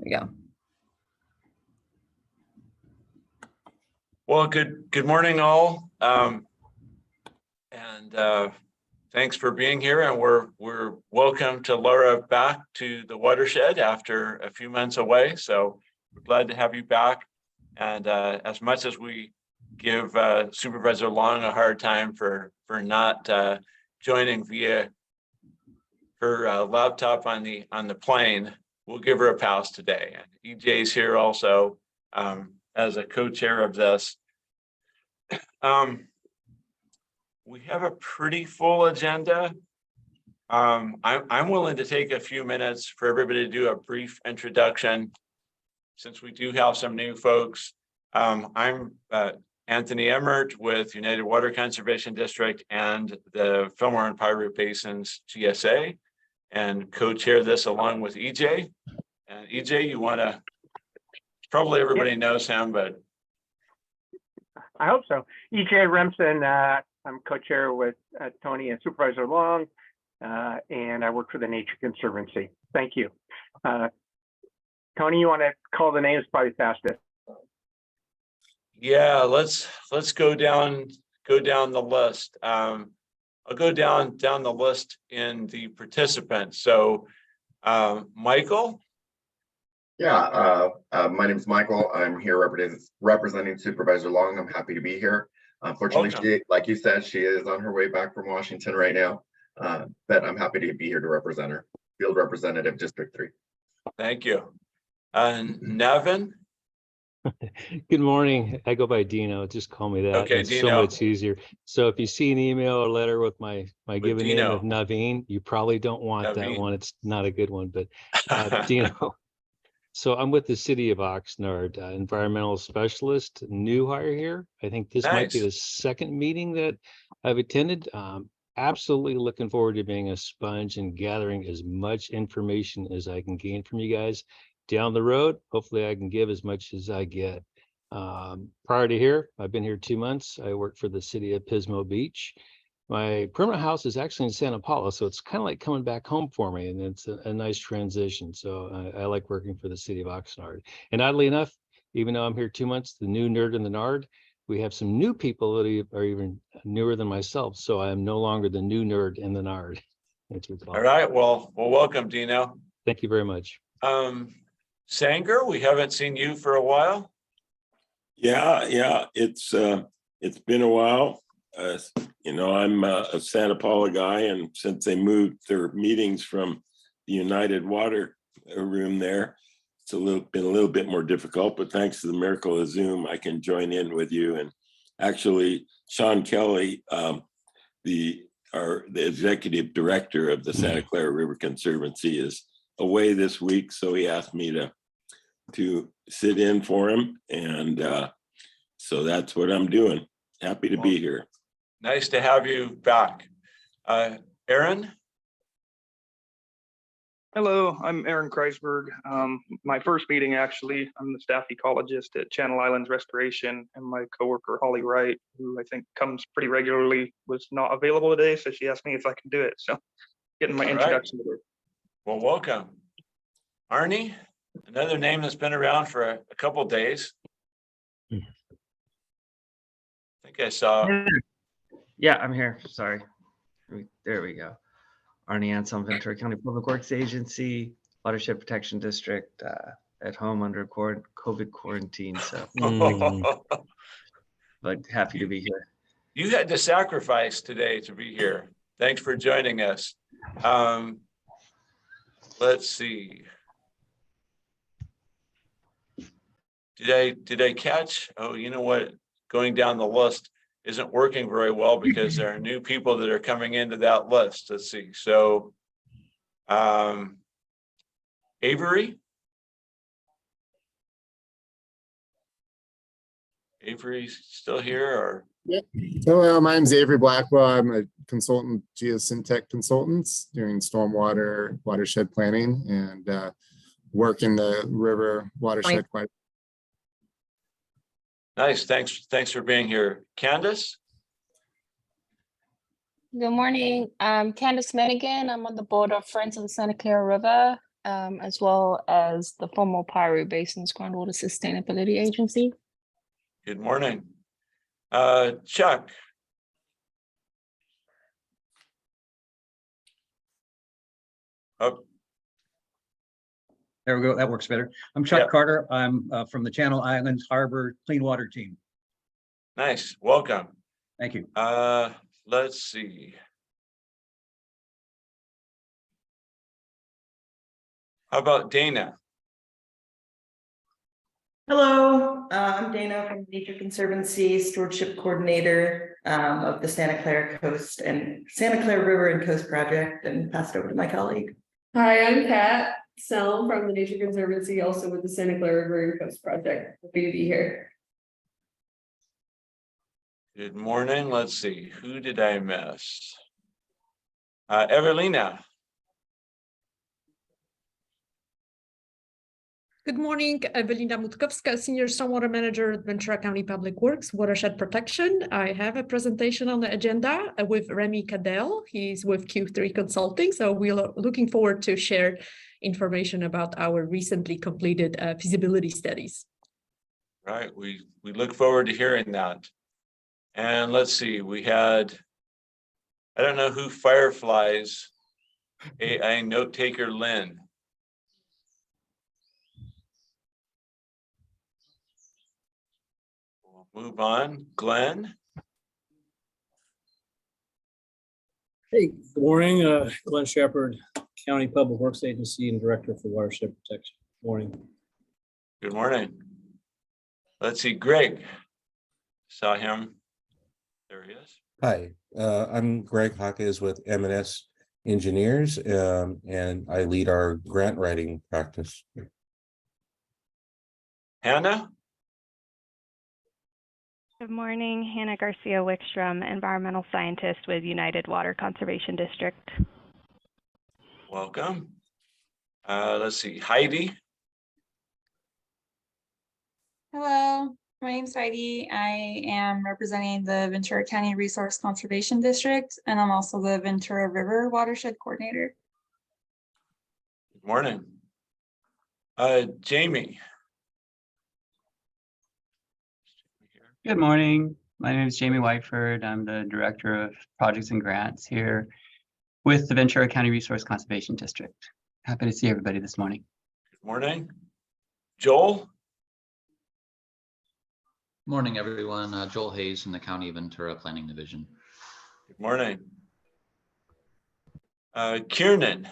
we go. Well, good morning, all, thanks for being here. And we're welcome to Lara back to the Watershed after a few months away. So we're glad to have you back. And as much as we give Supervisor Long a hard time for not joining via her laptop on the plane, we'll give her a pass today. And EJ's here also as a co-chair of this. We have a pretty full agenda. I'm willing to take a few minutes for everybody to do a brief introduction, since we do have some new folks. I'm Anthony Emmert with United Water Conservation District and the Fillmore and Piru Basins GSA, and co-chair this along with EJ. And EJ, you want to, probably everybody knows him, but. I hope so. EJ Remsen, I'm co-chair with Tony and Supervisor Long, and I work for the Nature Conservancy. Thank you. Tony, you want to call the names probably fastest? Yeah, let's go down the list. I'll go down the list in the participants. So Michael. Yeah, my name is Michael. I'm here representing Supervisor Long. I'm happy to be here. Unfortunately, she, like you said, she is on her way back from Washington right now, but I'm happy to be here to represent her. Field Representative District 3. Thank you. Nevin. Good morning. I go by Dino. Just call me that. Okay, it's Dino. So much easier. So if you see an email or letter with my given name of Naveen, you probably don't want that one. It's not a good one, but Dino. So I'm with the city of Oxnard, environmental specialist, new hire here. I think this might be the second meeting that I've attended. Absolutely looking forward to being a sponge and gathering as much information as I can gain from you guys down the road. Hopefully I can give as much as I get. Prior to here, I've been here 2 months. I work for the city of Pismo Beach. My permanent house is actually in Santa Paula, so it's kind of like coming back home for me, and it's a nice transition. So I like working for the city of Oxnard. And oddly enough, even though I'm here 2 months, the new nerd in the nard, we have some new people that are even newer than myself. So I am no longer the new nerd in the nard. All right, well, welcome, Dino. Thank you very much. Sanger, we haven't seen you for a while. Yeah, it's been a while. You know, I'm a Santa Paula guy, and since they moved their meetings from the United Water room there, it's been a little bit more difficult, but thanks to the miracle of Zoom, I can join in with you. And actually, Sean Kelly, the executive director of the Santa Clara River Conservancy, is away this week, so he asked me to sit in for him, and so that's what I'm doing. Happy to be here. Nice to have you back. Aaron? Hello, I'm Aaron Kreisberg. My first meeting, actually, I'm the staff ecologist at Channel Islands Restoration, and my coworker, Holly Wright, who I think comes pretty regularly, was not available today, so she asked me if I could do it. So getting my introduction to her. Well, welcome. Arnie, another name that's been around for a couple of days. I think I saw. Yeah, I'm here. Sorry. There we go. Arnie Anselm, Ventura County Public Works Agency, Watershed Protection District, at home under COVID quarantine. So, but happy to be here. You had to sacrifice today to be here. Thanks for joining us. Let's see. Did I catch? Oh, you know what? Going down the list isn't working very well because there are new people that are coming into that list. Let's see. So Avery. Avery's still here, or? Yep. Hello, my name's Avery Blackwell. I'm a consultant, geosyntech consultants doing stormwater watershed planning, and work in the river watershed quite. Nice. Thanks for being here. Candace? Good morning. I'm Candace Menigan. I'm on the board of Friends of the Santa Clara River. as well as the formal Piru Basin's Groundwater Sustainability Agency. Good morning. Chuck. Oh, There we go. That works better. I'm Chuck Yeah. Carter. I'm from the Channel Islands Harbor Clean Water Team. nice. Welcome. Thank you. Let's see. How about Dana? Hello, I'm Dana from Nature Conservancy, Stewardship Coordinator of the Santa Clara Coast and Santa Clara River and Coast Project, and passed over to my colleague. Hi, I'm Kat Selm from the Nature Conservancy, also with the Santa Clara River and Coast Project. Happy to be here. Good morning. Let's see. Who did I miss? Ewelina. Good morning, Ewelina Mutkowska, Senior Stormwater Manager at Ventura County Public Works, Watershed Protection. I have a presentation on the agenda with Remy Cadell. He's with Q3 Consulting, so we're looking forward to share information about our recently completed feasibility studies. Right. We look forward to hearing that. And let's see. We had, I don't know who fireflies, AI note taker Lynn. Move on, Glenn. Hey, good morning, Glenn Shepherd, County Public Works Agency and Director for Watershed Protection. Morning. Good morning. Let's see, Greg. Saw him. There he is. Hi, I'm Greg Hawkes with M&S Engineers, and I lead our grant writing practice. Hannah. Good morning, Hannah Garcia Wickstrom, Environmental Scientist with United Water Conservation District. Welcome. Let's see, Heidi. Hello, my name's Heidi. I am representing the Ventura County Resource Conservation District, and I'm also the Ventura River Watershed Coordinator. Good morning. Jamie. Good morning. My name is Jamie Whiteford. I'm the Director of Projects and Grants here with the Ventura County Resource Conservation District. Happy to see everybody this morning. Good morning. Joel. Morning, everyone. Joel Hayes from the County of Ventura Planning Division. Good morning. Kiernan.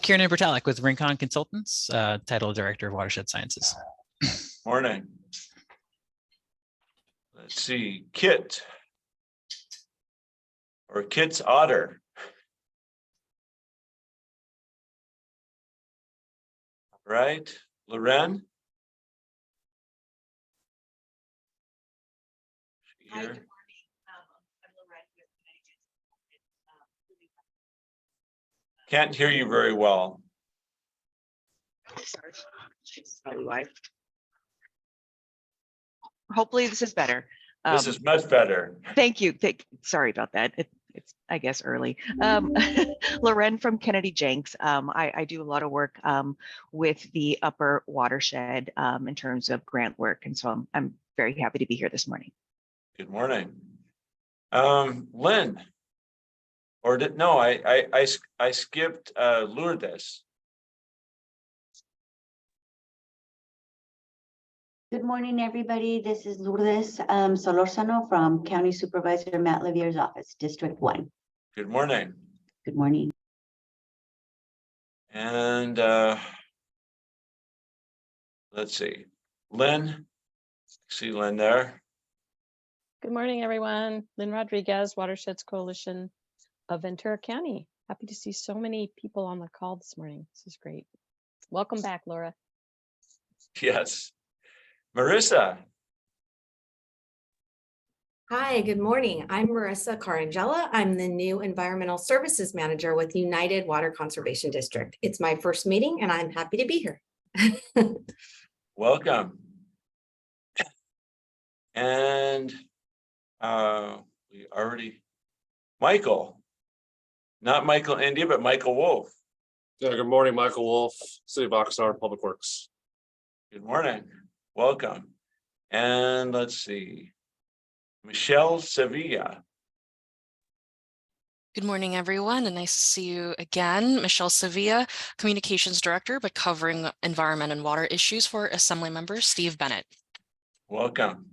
Kiernan Bertalik with Rincon Consultants, Title Director of Watershed Sciences. Morning. Let's see, Kit. Or Kit's Otter. Right, Loren. Hi, good morning. I'm Can't hear you very well. Sorry. Hopefully this is better. This is much better. Thank you. Sorry about that. It's I guess early. Loren from Kennedy Jenks. I do a lot of work with the upper watershed in terms of grant work. And so I'm very happy to be here this morning. Good morning. Lynn. Or did no, I skipped Lourdes. Good morning, everybody. This is Lourdes Solorzano from County Supervisor Matt Levier's office, District 1. Good morning. Good morning. And let's see, Lynn. See Lynn there. Good morning, everyone. Lynn Rodriguez, Watersheds Coalition of Ventura County. Happy to see so many people on the call this morning. This is great. Welcome back, Laura. Yes. Marissa. Hi, good morning. I'm Marissa Carangella. I'm the new Environmental Services Manager with United Water Conservation District. It's my first meeting and I'm happy to be here. Welcome. And we already, Michael, not Michael India, but Michael Wolf. Yeah, good morning, Michael Wolf, City of Oxnard Public Works. Good morning. Welcome. And let's see. Michelle Sevilla. Good morning, everyone, and nice to see you again. Michelle Sevilla, Communications Director, but covering environment and water issues for Assemblymember Steve Bennett. Welcome.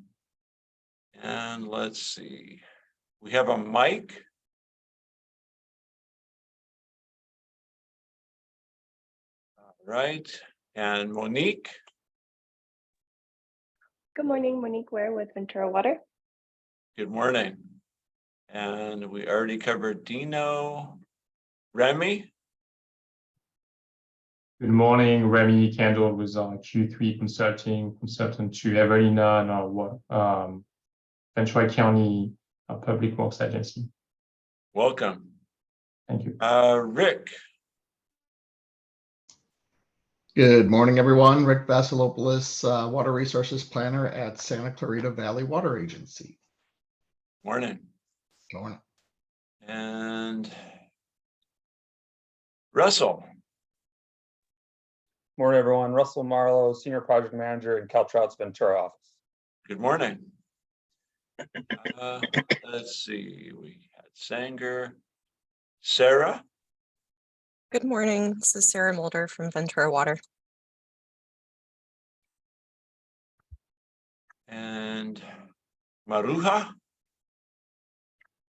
And let's see. We have a mic. All right. And Monique. Good morning, Monique Ware with Ventura Water. Good morning. And we already covered Dino. Remy. Good morning, Remy Kendall with Q3 consultant to Ewelina and our Ventura County Public Works Agency. Welcome. Thank you. Rick. Good morning, everyone. Rick Vasilopoulos, Water Resources Planner at Santa Clarita Valley Water Agency. Morning. Morning. And Russell. Morning, everyone. Russell Marlowe, Senior Project Manager in Caltrout's Ventura office. Good morning. Let's see. We had Sanger. Sarah. Good morning. This is Sarah Mulder from Ventura Water. And Maruja.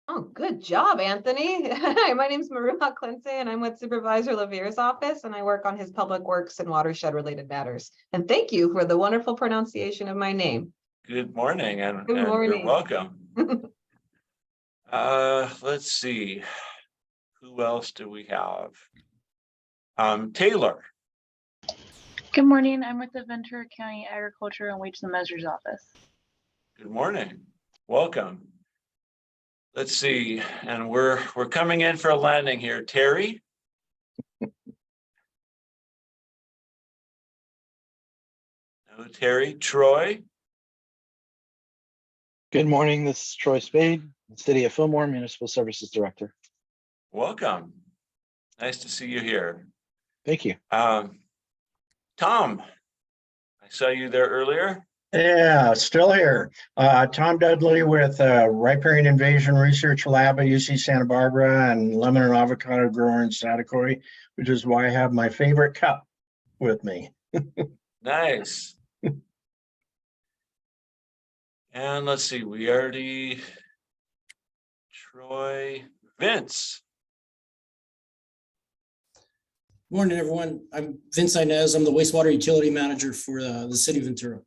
Oh, good job, Anthony. Hi, my name is Maruja Clince, and I'm with Supervisor Lavier's office, and I work on his public works and watershed related matters. And thank you for the wonderful pronunciation of my name. Good morning, and Good morning. You're welcome. Let's see. Who else do we have? Taylor. Good morning. I'm with the Ventura County Agriculture and Weights and Measures office. Good morning. Welcome. Let's see, and we're coming in for a landing here. Terry. No, Terry. Troy. Good morning. This is Troy Spade, City of Fillmore Municipal Services Director. Welcome. Nice to see you here. Thank you. Tom, I saw you there earlier. Yeah, still here. Tom Dudley with Riparian Invasion Research Lab at UC Santa Barbara and lemon and avocado grower in Saticoy, which is why I have my favorite cup with me. Nice. And let's see, we already, Troy, Vince. Morning, everyone. I'm Vince Inez. I'm the wastewater utility manager for the city of Ventura.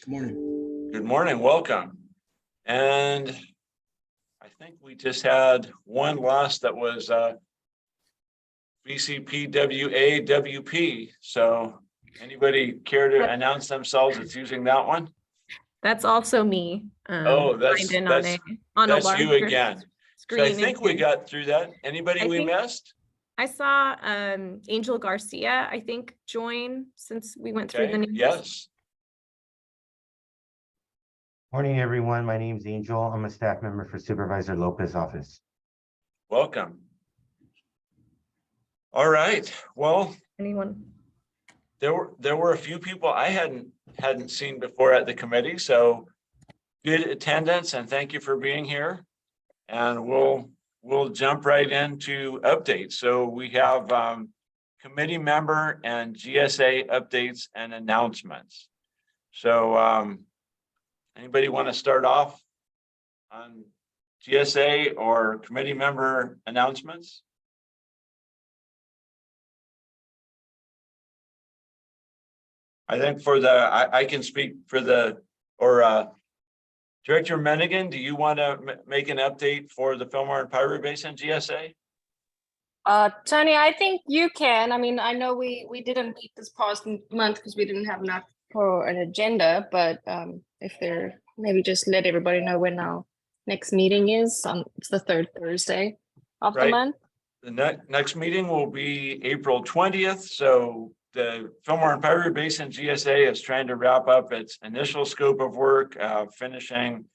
Good morning. Good morning, welcome. And I think we just had one loss that was VCPWAWP. So anybody care to announce themselves that's using that one? That's also me. Oh, that's on you larger again. So I screen think we again. got through that. Anybody I we think- missed? I saw Angel Garcia, I think, join since we went through the Okay, names. yes. Morning, everyone. My name is Angel. I'm a staff member for Supervisor Lopez office. Welcome. All right, well, Anyone? there were a few people I hadn't seen before at the committee, so good attendance and thank you for being here. And we'll jump right into updates. So we have committee member and GSA updates and announcements. So anybody want to start off on GSA or committee member announcements? I think for the, I can speak for the, or Director Menigan, do you want to make an update for the Fillmore and Piru Basin GSA? Tony, I think you can. I mean, I know we didn't meet this past month because we didn't have enough for an agenda, but if they're, maybe just let everybody know when our next meeting is. It's the third Thursday of the Right. month. The next meeting will be April 20th. So the Fillmore and Piru Basin GSA is trying to wrap up its initial scope of work, finishing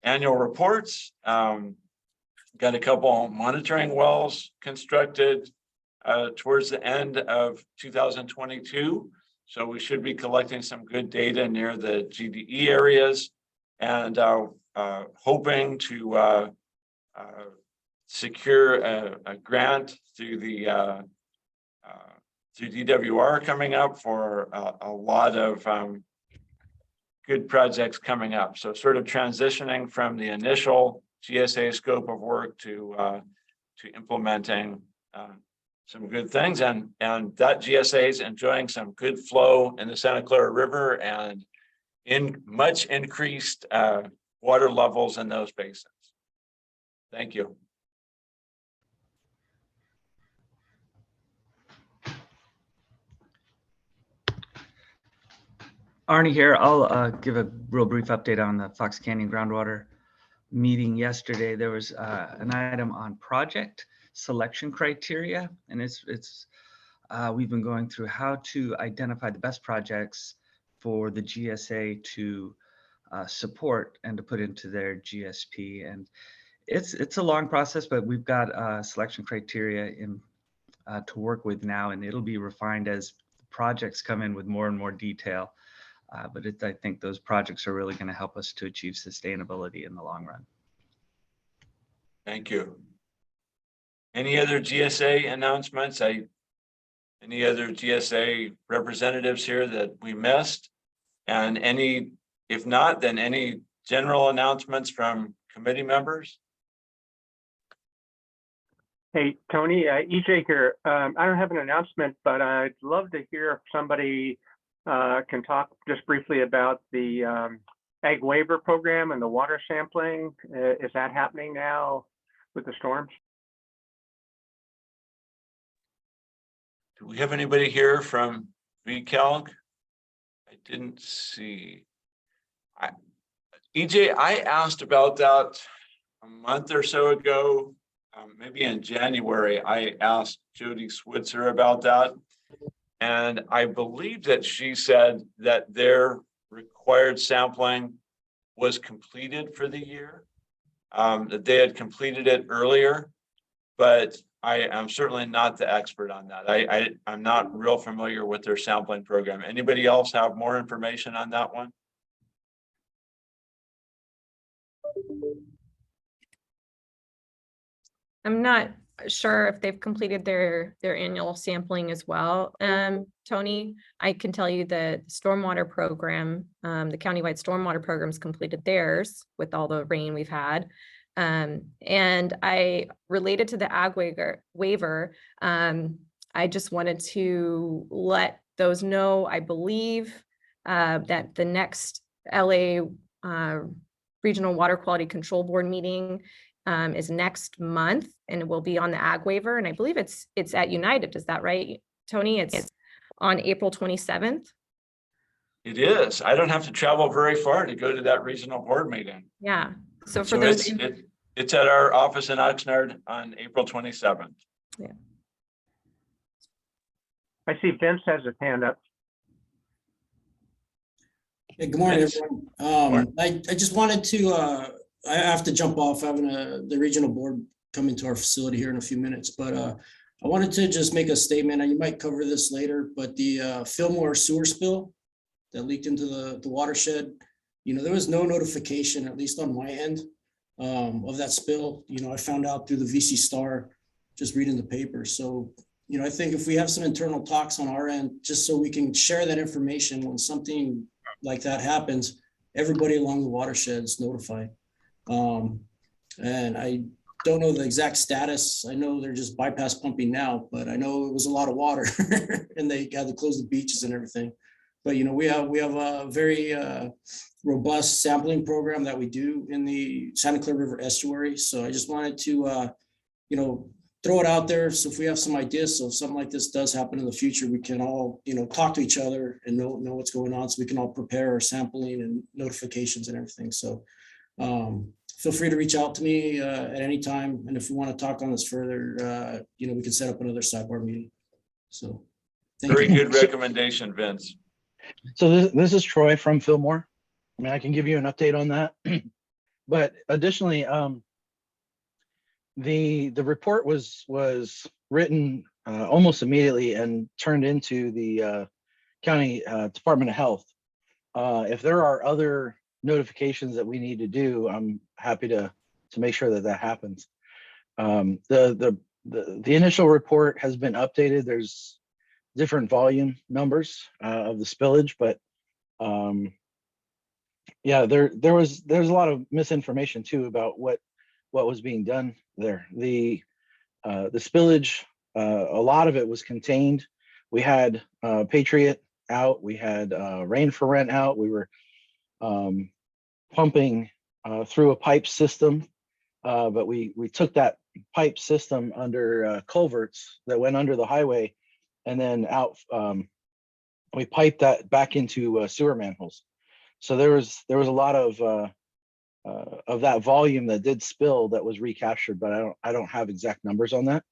annual reports. Got a couple monitoring wells constructed, towards the end of 2022. So we should be collecting some good data near the GDE areas and hoping to secure a grant through the through DWR coming up for a lot of good projects coming up. So sort of transitioning from the initial GSA scope of work to implementing some good things, and that GSA is enjoying some good flow in the Santa Clara River and in much increased water levels in those basins. Thank you. Arnie here. I'll give a real brief update on the Fox Canyon groundwater meeting yesterday. There was an item on project selection criteria, and we've been going through how to identify the best projects for the GSA to support and to put into their GSP. And it's a long process, but we've got selection criteria in to work with now, and it'll be refined as projects come in with more and more detail. But I think those projects are really going to help us to achieve sustainability in the long run. Thank you. Any other GSA announcements? Any other GSA representatives here that we missed? And if not, then any general announcements from committee members? Hey, Tony, EJ here. I don't have an announcement, but I'd love to hear if somebody can talk just briefly about the ag waiver program and the water sampling. Is that happening now with the storms? Do we have anybody here from VCalc? I didn't see. EJ, I asked about that a month or so ago, maybe in January. I asked Jody Switzer about that. And I believe that she said that their required sampling was completed for the year, that they had completed it earlier, but I am certainly not the expert on that. I'm not real familiar with their sampling program. Anybody else have more information on that one? I'm not sure if they've completed their annual sampling as well. Tony, I can tell you the stormwater program, the countywide stormwater programs completed theirs with all the rain we've had. And I related to the ag waiver, I just wanted to let those know, I believe that the next LA Regional Water Quality Control Board meeting is next month, and it will be on the ag waiver. And I believe it's at United. Is that right, Tony? It's on April 27th. It is. I don't have to travel very far to go to that regional board meeting. Yeah. So for those, it's at our office in Oxnard on April 27th. Yeah. I see Vince has his hand up. Hey, good morning, everyone. I just wanted to, I have to jump off having the regional board come into our facility here in a few minutes, but I wanted to just make a statement, and you might cover this later, but the Fillmore sewer spill that leaked into the watershed, there was no notification, at least on my end, of that spill. I found out through the VC Star, just reading the paper. So, I think if we have some internal talks on our end, just so we can share that information when something like that happens, everybody along the watershed is notified. And I don't know the exact status. I know they're just bypass pumping now, but I know it was a lot of water and they had to close the beaches and everything. But we have a very robust sampling program that we do in the Santa Clara River estuary. So I just wanted to throw it out there. So if we have some ideas, so if something like this does happen in the future, we can all talk to each other and know what's going on, so we can all prepare our sampling and notifications and everything. So feel free to reach out to me at any time. And if we want to talk on this further, we can set up another sidebar meeting. So very good recommendation, Vince. So this is Troy from Fillmore. I mean, I can give you an update on that. But additionally, the report was written almost immediately and turned into the county Department of Health. If there are other notifications that we need to do, I'm happy to make sure that that happens. The initial report has been updated. There's different volume numbers of the spillage, but yeah, there's a lot of misinformation too about what was being done there. The spillage, a lot of it was contained. We had Patriot out, we had Rain for Rent out. We were pumping through a pipe system, but we took that pipe system under culverts that went under the highway, and then out. We piped that back into sewer manholes. So there was a lot of that volume that did spill that was recaptured, but I don't have exact numbers on that.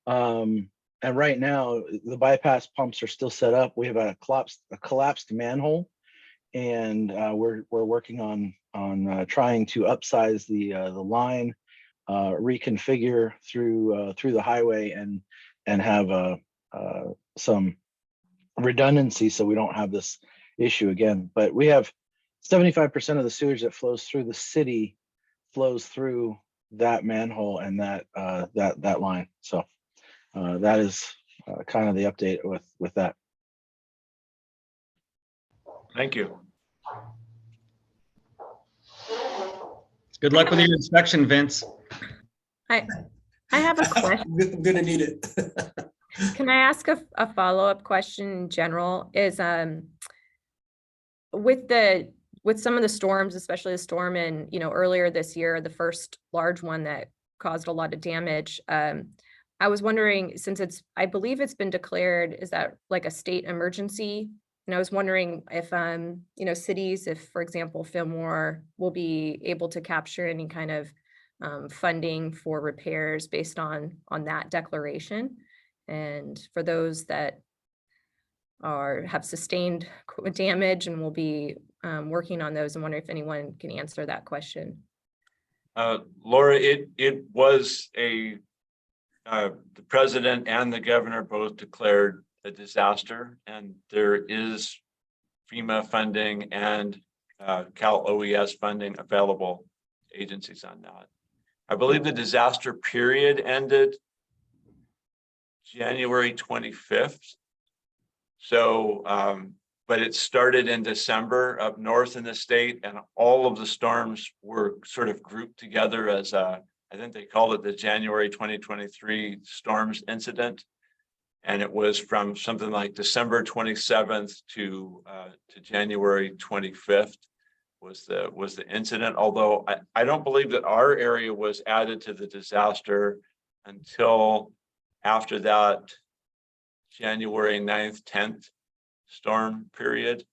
And right now the bypass pumps are still set up. We have a collapsed manhole, and we're working on trying to upsize the line, reconfigure through the highway, and have some redundancy so we don't have this issue again. But we have 75% of the sewage that flows through the city flows through that manhole and that line. So that is kind of the update with that. Thank you. Good luck with your inspection, Vince. I have a question. I'm gonna need it. Can I ask a follow-up question in general? Is with some of the storms, especially the storm in, earlier this year, the first large one that caused a lot of damage. I was wondering, since I believe it's been declared, is that like a state emergency? And I was wondering if, cities, if, for example, Fillmore will be able to capture any kind of funding for repairs based on that declaration. And for those that have sustained damage and will be working on those, I'm wondering if anyone can answer that question. Laura, it was the president and the governor both declared a disaster, and there is FEMA funding and Cal OES funding available to agencies on that. I believe the disaster period ended January 25th. So, but it started in December up north in the state, and all of the storms were sort of grouped together as I think they called it the January 2023 storms incident. And it was from something like December 27th to January 25th was the incident. Although I don't believe that our area was added to the disaster until after that January 9th, 10th storm period.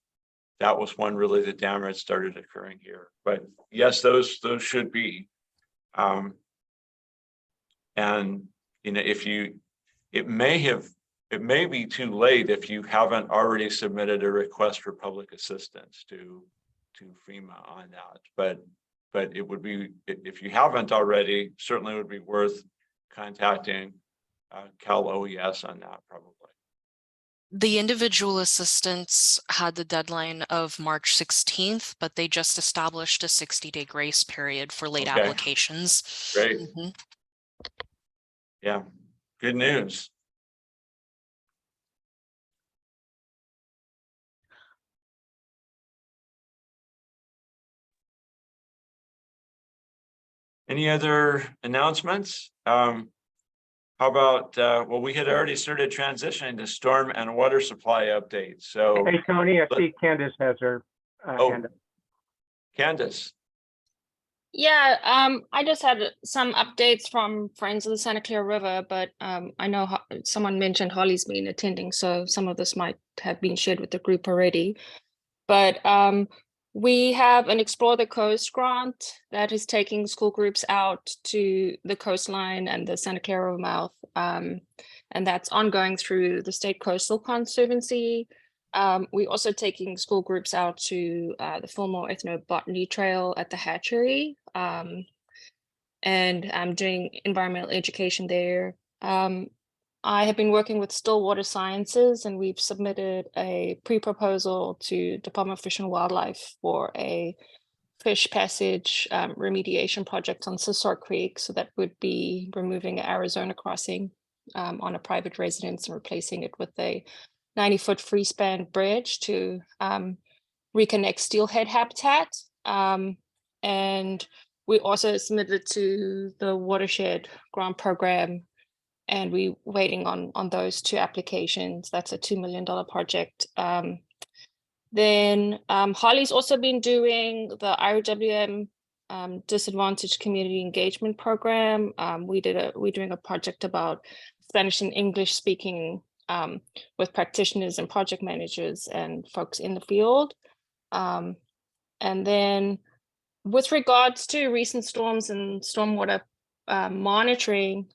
That was when really the damage started occurring here. But yes, those should be. And it may be too late if you haven't already submitted a request for public assistance to FEMA on that. But it would be, if you haven't already, certainly would be worth contacting Cal OES on that probably. The individual assistants had the deadline of March 16th, but they just established a 60-day grace period for late applications. Great. Yeah, good news. Any other announcements? How about, well, we had already started transitioning to storm and water supply updates. So, hey, Tony, I see Candace has her hand up. Candace. Yeah, I just had some updates from Friends of the Santa Clara River, but I know someone mentioned Holly's been attending, so some of this might have been shared with the group already. But we have an Explore the Coast grant that is taking school groups out to the coastline and the Santa Clara mouth, and that's ongoing through the State Coastal Conservancy. We're also taking school groups out to the Fillmore Ethnobotany Trail at the hatchery, and I'm doing environmental education there. I have been working with Stillwater Sciences, and we've submitted a pre-proposal to Department of Fish and Wildlife for a fish passage remediation project on Sisar Creek. So that would be removing an Arizona crossing on a private residence and replacing it with a 90-foot free span bridge to reconnect steelhead habitat. And we also submitted to the Watershed grant program, and we're waiting on those 2 applications. That's a $2 million project. Then Holly's also been doing the IRWM Disadvantaged Community Engagement Program. We're doing a project about Spanish and English speaking with practitioners and project managers and folks in the field. And then with regards to recent storms and stormwater monitoring,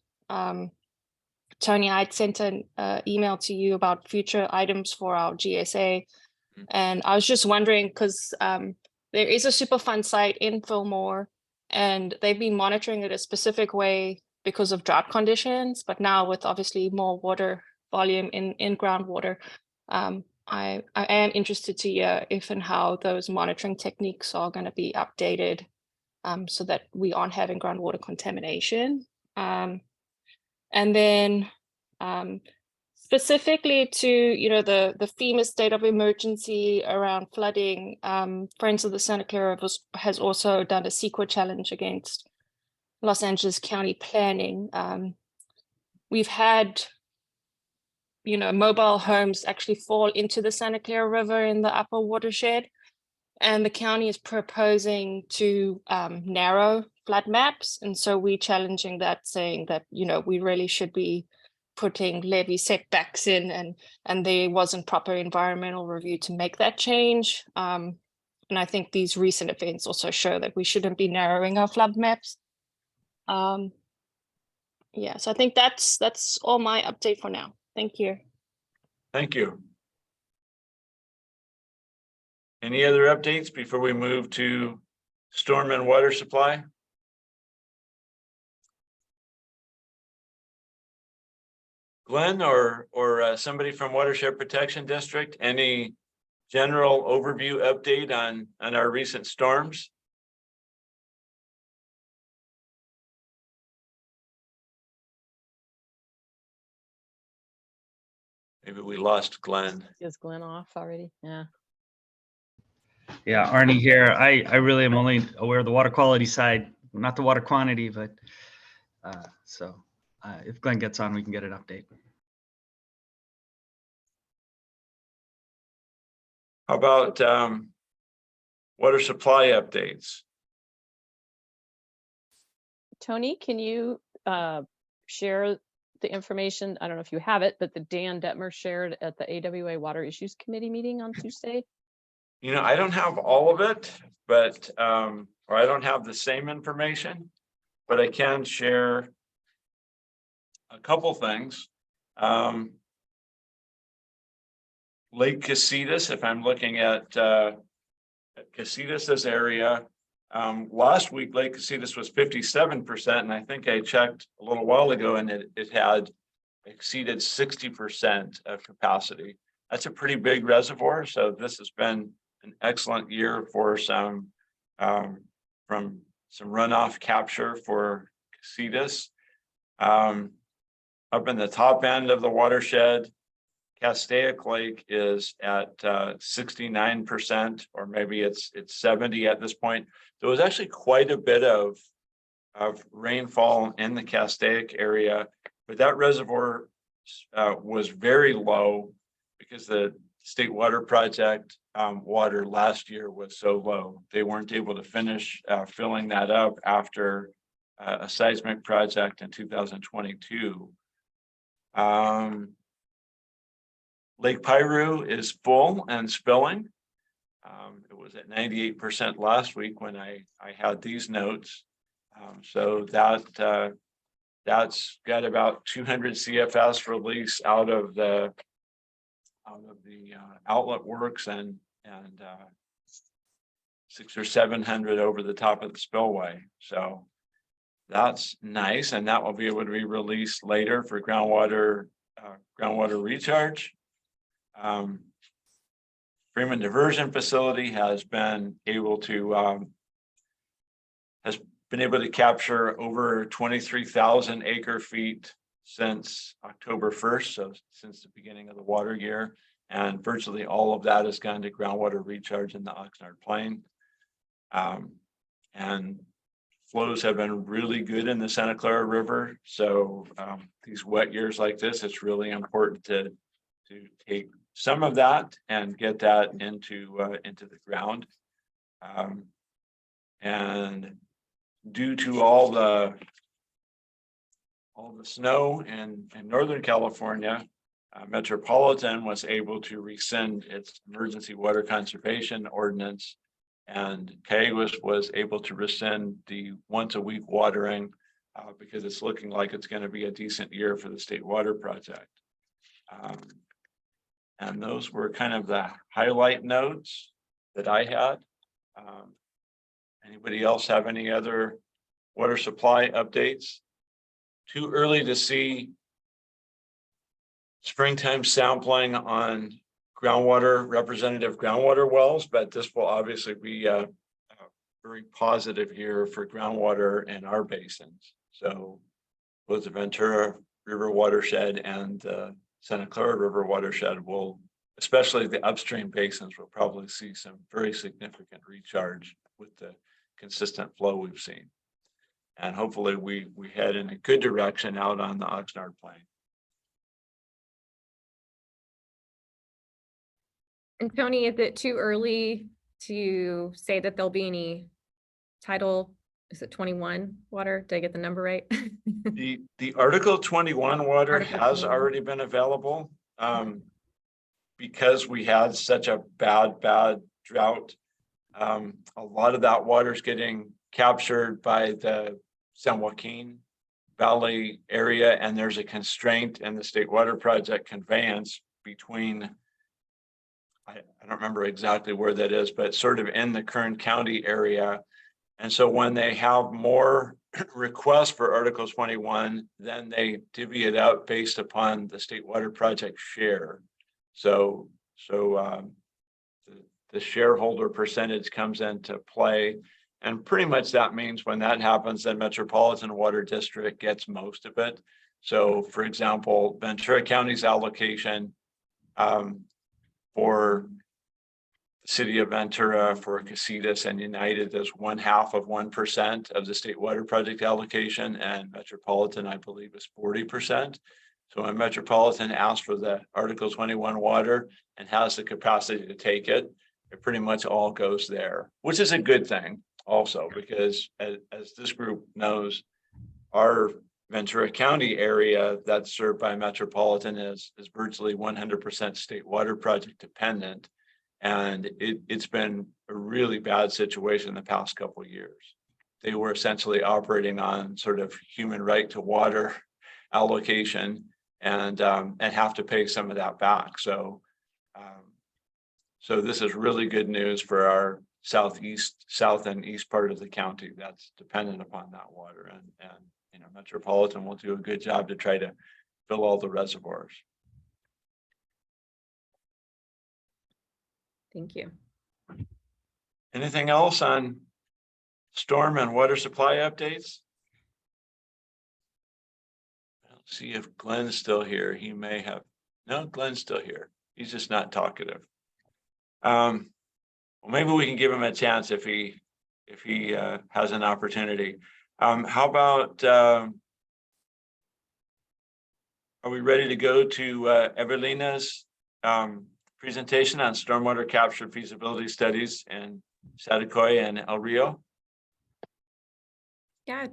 Tony, I'd sent an email to you about future items for our GSA. And I was just wondering, because there is a Superfund site in Fillmore, and they've been monitoring it a specific way because of drought conditions. But now with obviously more water volume in groundwater, I am interested to hear if and how those monitoring techniques are going to be updated so that we aren't having groundwater contamination. And then specifically to, the FEMA state of emergency around flooding, Friends of the Santa Clara has also done a CEQA challenge against Los Angeles County planning. We've had, mobile homes actually fall into the Santa Clara River in the upper watershed, and the county is proposing to narrow flood maps. And so we're challenging that, saying that, we really should be putting levee setbacks in, and there wasn't proper environmental review to make that change. And I think these recent events also show that we shouldn't be narrowing our flood maps. Yeah, so I think that's all my update for now. Thank you. Thank you. Any other updates before we move to storm and water supply? Glenn or somebody from Watershed Protection District, any general overview update on our recent storms? Maybe we lost Glenn. Is Glenn off already? Yeah. Yeah, Arnie here. I really am only aware of the water quality side, not the water quantity, but so if Glenn gets on, we can get an update. How about water supply updates? Tony, can you share the information? I don't know if you have it, but the Dan Detmer shared at the AWA Water Issues Committee meeting on Tuesday. I don't have all of it, but or I don't have the same information, but I can share a couple things. Lake Casitas, if I'm looking at Casitas' area, last week Lake Casitas was 57%, and I think I checked a little while ago, and it had exceeded 60% of capacity. That's a pretty big reservoir, so this has been an excellent year for some from some runoff capture for Casitas. Up in the top end of the watershed, Castaic Lake is at 69%, or maybe it's 70 at this point. There was actually quite a bit of rainfall in the Castaic area, but that reservoir was very low because the State Water Project water last year was so low. They weren't able to finish filling that up after a seismic project in 2022. Lake Piru is full and spilling. It was at 98% last week when I had these notes. So that's got about 200 CFS release out of the outlet works and 600 or 700 over the top of the spillway. So that's nice, and that will be able to be released later for groundwater groundwater recharge. Freeman Diversion Facility has been able to capture over 23,000 acre feet since October 1st, so since the beginning of the water year, and virtually all of that has gone to groundwater recharge in the Oxnard Plain. And flows have been really good in the Santa Clara River, so these wet years like this, it's really important to take some of that and get that into the ground. And due to all the snow in Northern California, Metropolitan was able to rescind its emergency water conservation ordinance, and Cayugas was able to rescind the once a week watering because it's looking like it's going to be a decent year for the state water project. And those were kind of the highlight notes that I had. Anybody else have any other water supply updates? Too early to see springtime sampling on representative groundwater wells, but this will obviously be a very positive year for groundwater in our basins. So both the Ventura River watershed and the Santa Clara River watershed will, especially the upstream basins, will probably see some very significant recharge with the consistent flow we've seen. And hopefully we head in a good direction out on the Oxnard Plain. And Tony, is it too early to say that there'll be any Title, is it 21 water? Did I get the number right? The Article 21 water Article has 21. already been available because we had such a bad drought. A lot of that water is getting captured by the San Joaquin Valley area, and there's a constraint in the State Water Project conveyance between, I don't remember exactly where that is, but sort of in the Kern County area. And so when they have more requests for Article 21, then they divvy it out based upon the State Water Project share. So the shareholder percentage comes into play. And pretty much that means when that happens, then Metropolitan Water District gets most of it. So for example, Ventura County's allocation for the city of Ventura, for Casitas and United is 0.5% of the State Water Project allocation, and Metropolitan, I believe, is 40%. So when Metropolitan asks for the Article 21 water and has the capacity to take it, it pretty much all goes there, which is a good thing also, because as this group knows, our Ventura County area that's served by Metropolitan is virtually 100% State Water Project dependent. And it's been a really bad situation the past couple of years. They were essentially operating on sort of human right to water allocation and have to pay some of that back. So this is really good news for our south and east part of the county that's dependent upon that water. And you know, Metropolitan will do a good job to try to fill all the reservoirs. Thank you. Anything else on storm and water supply updates? I'll see if Glenn's still here. He may have, no, Glenn's still here. He's just not talkative. Well, maybe we can give him a chance if he has an opportunity. How about, are we ready to go to Ewelina's presentation on stormwater capture feasibility studies in Saticoy and El Rio? Yeah, I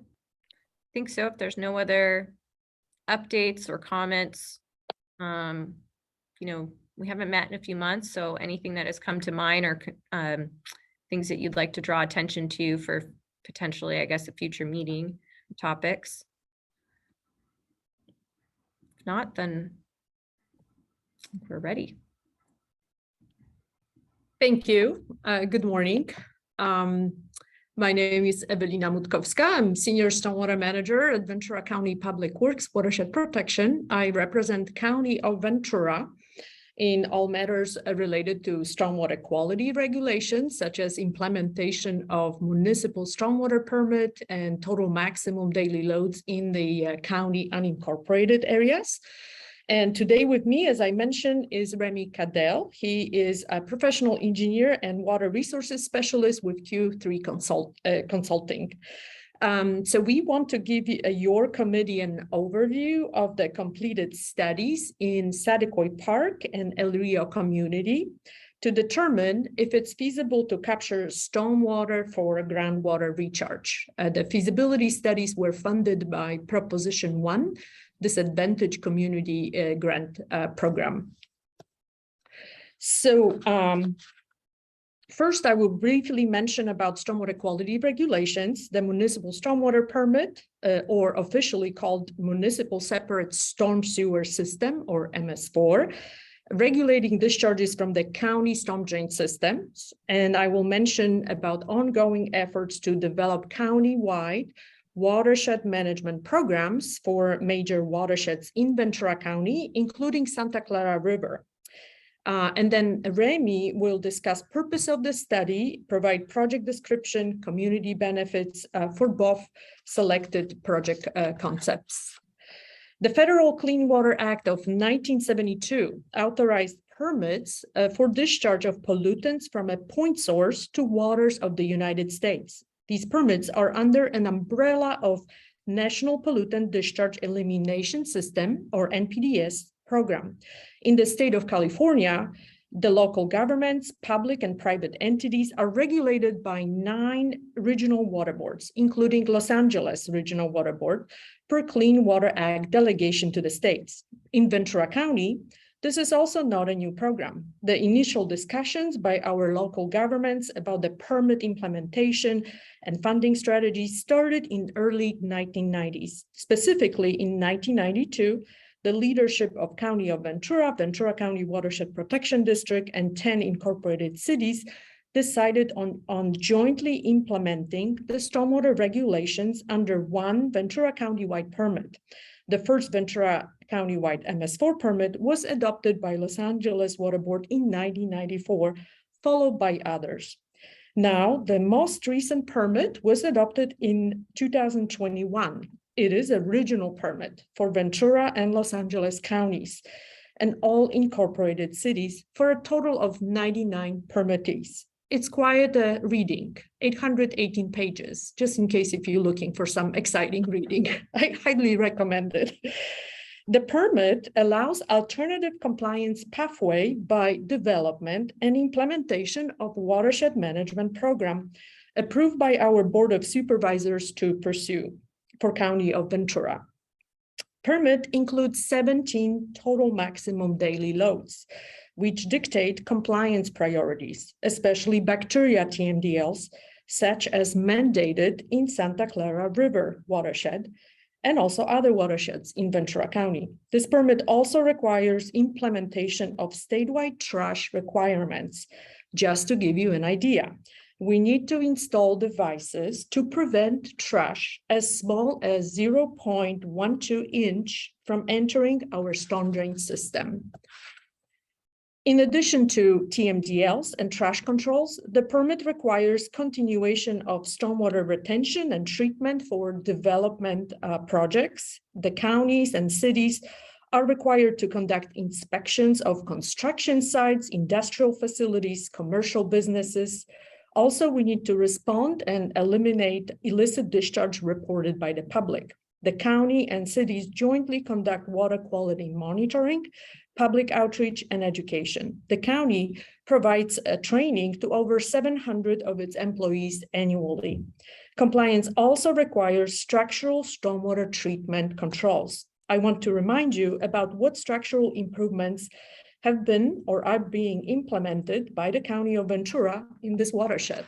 think so. If there's no other updates or comments, you know, we haven't met in a few months, so anything that has come to mind or things that you'd like to draw attention to for potentially, I guess, a future meeting topics. If not, then we're ready. Thank you. Good morning. My name is Ewelina Mutkowska. I'm Senior Stormwater Manager at Ventura County Public Works Watershed Protection. I represent County of Ventura in all matters related to stormwater quality regulations, such as implementation of municipal stormwater permit and total maximum daily loads in the county unincorporated areas. And today with me, as I mentioned, is Remy Cadell. He is a professional engineer and water resources specialist with Q3 Consulting. So we want to give your committee an overview of the completed studies in Saticoy Park and El Rio community to determine if it's feasible to capture stormwater for groundwater recharge. The feasibility studies were funded by Proposition 1, Disadvantaged Community Grant Program. So first, I will briefly mention about stormwater quality regulations. The municipal stormwater permit, or officially called Municipal Separate Storm Sewer System, or MS4, regulating discharges from the county storm drain systems. And I will mention about ongoing efforts to develop county-wide watershed management programs for major watersheds in Ventura County, including Santa Clara River. And then Remy will discuss purpose of the study, provide project description, community benefits for both selected project concepts. The Federal Clean Water Act of 1972 authorized permits for discharge of pollutants from a point source to waters of the United States. These permits are under an umbrella of National Pollutant Discharge Elimination System, or NPDES, program. In the state of California, the local governments, public and private entities are regulated by 9 regional water boards, including Los Angeles Regional Water Board, per Clean Water Act delegation to the states. In Ventura County, this is also not a new program. The initial discussions by our local governments about the permit implementation and funding strategies started in early 1990s. Specifically in 1992, the leadership of County of Ventura, Ventura County Watershed Protection District, and 10 incorporated cities decided on jointly implementing the stormwater regulations under one Ventura County-wide permit. The first Ventura County-wide MS4 permit was adopted by Los Angeles Water Board in 1994, followed by others. Now, the most recent permit was adopted in 2021. It is a regional permit for Ventura and Los Angeles counties and all incorporated cities for a total of 99 permittees. It's quite a reading, 818 pages, just in case if you're looking for some exciting reading. I highly recommend it. The permit allows alternative compliance pathway by development and implementation of watershed management program approved by our Board of Supervisors to pursue for County of Ventura. Permit includes 17 total maximum daily loads, which dictate compliance priorities, especially bacteria TMDLs, such as mandated in Santa Clara River watershed, and also other watersheds in Ventura County. This permit also requires implementation of statewide trash requirements. Just to give you an idea, we need to install devices to prevent trash as small as 0.12 inch from entering our storm drain system. In addition to TMDLs and trash controls, the permit requires continuation of stormwater retention and treatment for development projects. The counties and cities are required to conduct inspections of construction sites, industrial facilities, commercial businesses. Also, we need to respond and eliminate illicit discharge reported by the public. The county and cities jointly conduct water quality monitoring, public outreach, and education. The county provides training to over 700 of its employees annually. Compliance also requires structural stormwater treatment controls. I want to remind you about what structural improvements have been or are being implemented by the County of Ventura in this watershed.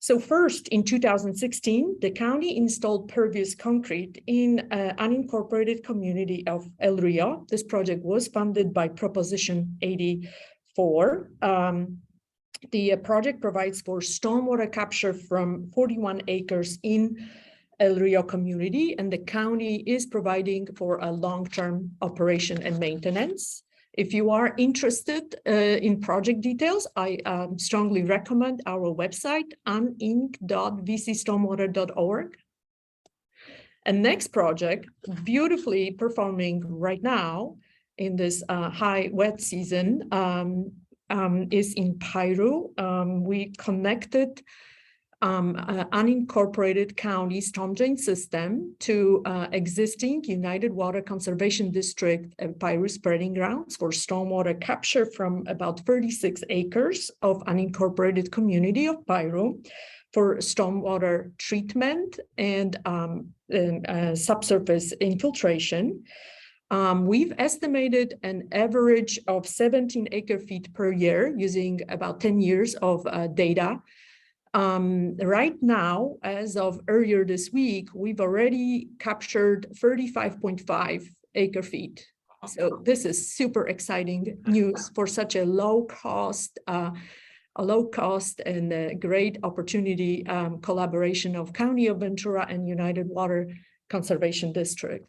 So first, in 2016, the county installed pervious concrete in an unincorporated community of El Rio. This project was funded by Proposition 84. The project provides for stormwater capture from 41 acres in El Rio community, and the county is providing for a long-term operation and maintenance. If you are interested in project details, I strongly recommend our website, uninc.vcstormwater.org. And next project, beautifully performing right now in this high wet season, is in Piru. We connected unincorporated county storm drain system to existing United Water Conservation District and Piru spreading grounds for stormwater capture from about 36 acres of unincorporated community of Piru for stormwater treatment and subsurface infiltration. We've estimated an average of 17 acre-feet per year using about 10 years of data. Right now, as of earlier this week, we've already captured 35.5 acre-feet. So this is super exciting news for such a low cost and a great opportunity collaboration of County of Ventura and United Water Conservation District.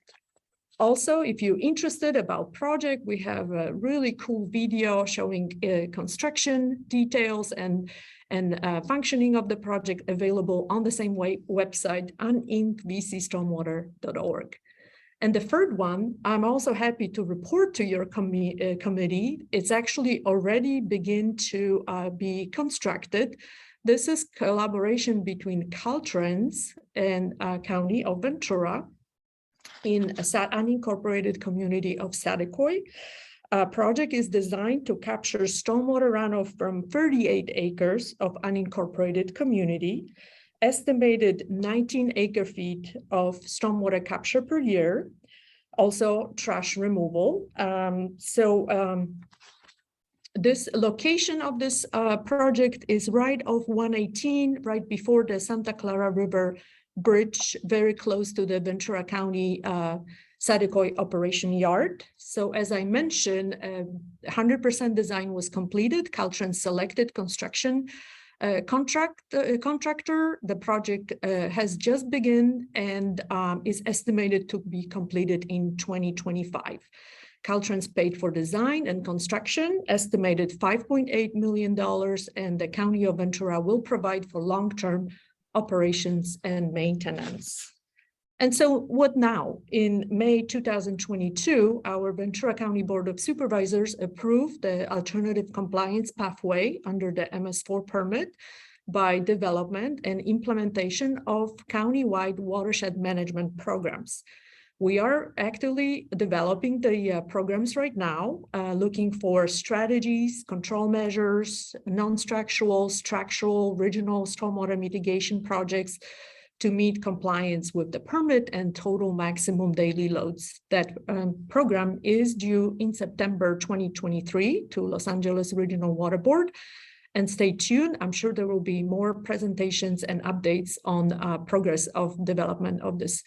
Also, if you're interested about project, we have a really cool video showing construction details and functioning of the project available on the same website, unincvcstormwater.org. And the third one, I'm also happy to report to your committee, it's actually already begin to be constructed. This is collaboration between Caltrans and County of Ventura in a unincorporated community of Saticoy. Project is designed to capture stormwater runoff from 38 acres of unincorporated community, estimated 19 acre-feet of stormwater capture per year, also trash removal. This location of this project is right off 118, right before the Santa Clara River Bridge, very close to the Ventura County Saticoy operation yard. So as I mentioned, 100% design was completed. Caltrans selected construction contractor. The project has just begun and is estimated to be completed in 2025. Caltrans paid for design and construction, estimated $5.8 million, and the County of Ventura will provide for long-term operations and maintenance. And so what now? In May 2022, our Ventura County Board of Supervisors approved the alternative compliance pathway under the MS4 permit by development and implementation of countywide watershed management programs. We are actively developing the programs right now, looking for strategies, control measures, non-structural, structural, regional stormwater mitigation projects to meet compliance with the permit and total maximum daily loads. That program is due in September 2023 to Los Angeles Regional Water Board. And stay tuned, I'm sure there will be more presentations and updates on progress of development of this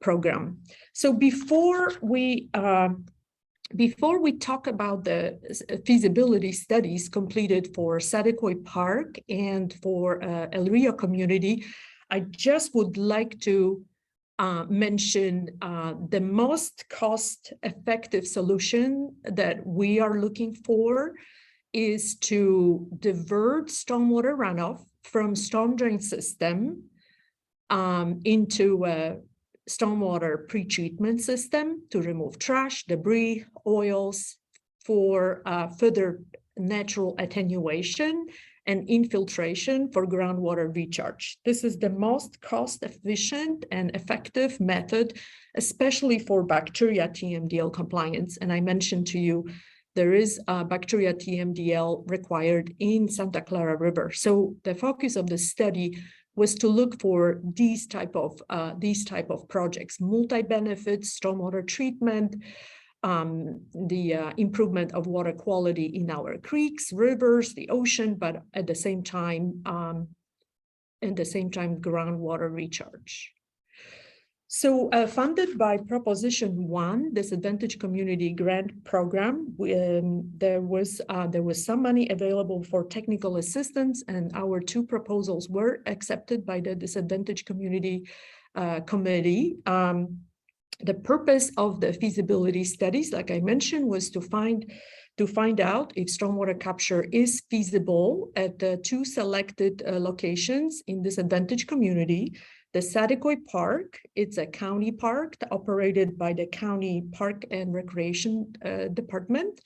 program. So before we talk about the feasibility studies completed for Saticoy Park and for El Rio community, I just would like to mention the most cost-effective solution that we are looking for is to divert stormwater runoff from storm drain system into a stormwater pretreatment system to remove trash, debris, oils for further natural attenuation and infiltration for groundwater recharge. This is the most cost-efficient and effective method, especially for bacteria TMDL compliance. And I mentioned to you, there is bacteria TMDL required in Santa Clara River. So the focus of the study was to look for these type of projects, multi-benefits, stormwater treatment, the improvement of water quality in our creeks, rivers, the ocean, but at the same time groundwater recharge. So funded by Proposition 1, Disadvantaged Community Grant Program, there was some money available for technical assistance, and our two proposals were accepted by the Disadvantaged Community Committee. The purpose of the feasibility studies, like I mentioned, was to find out if stormwater capture is feasible at the two selected locations in disadvantaged community. The Saticoy Park, it's a county park operated by the County Park and Recreation Department,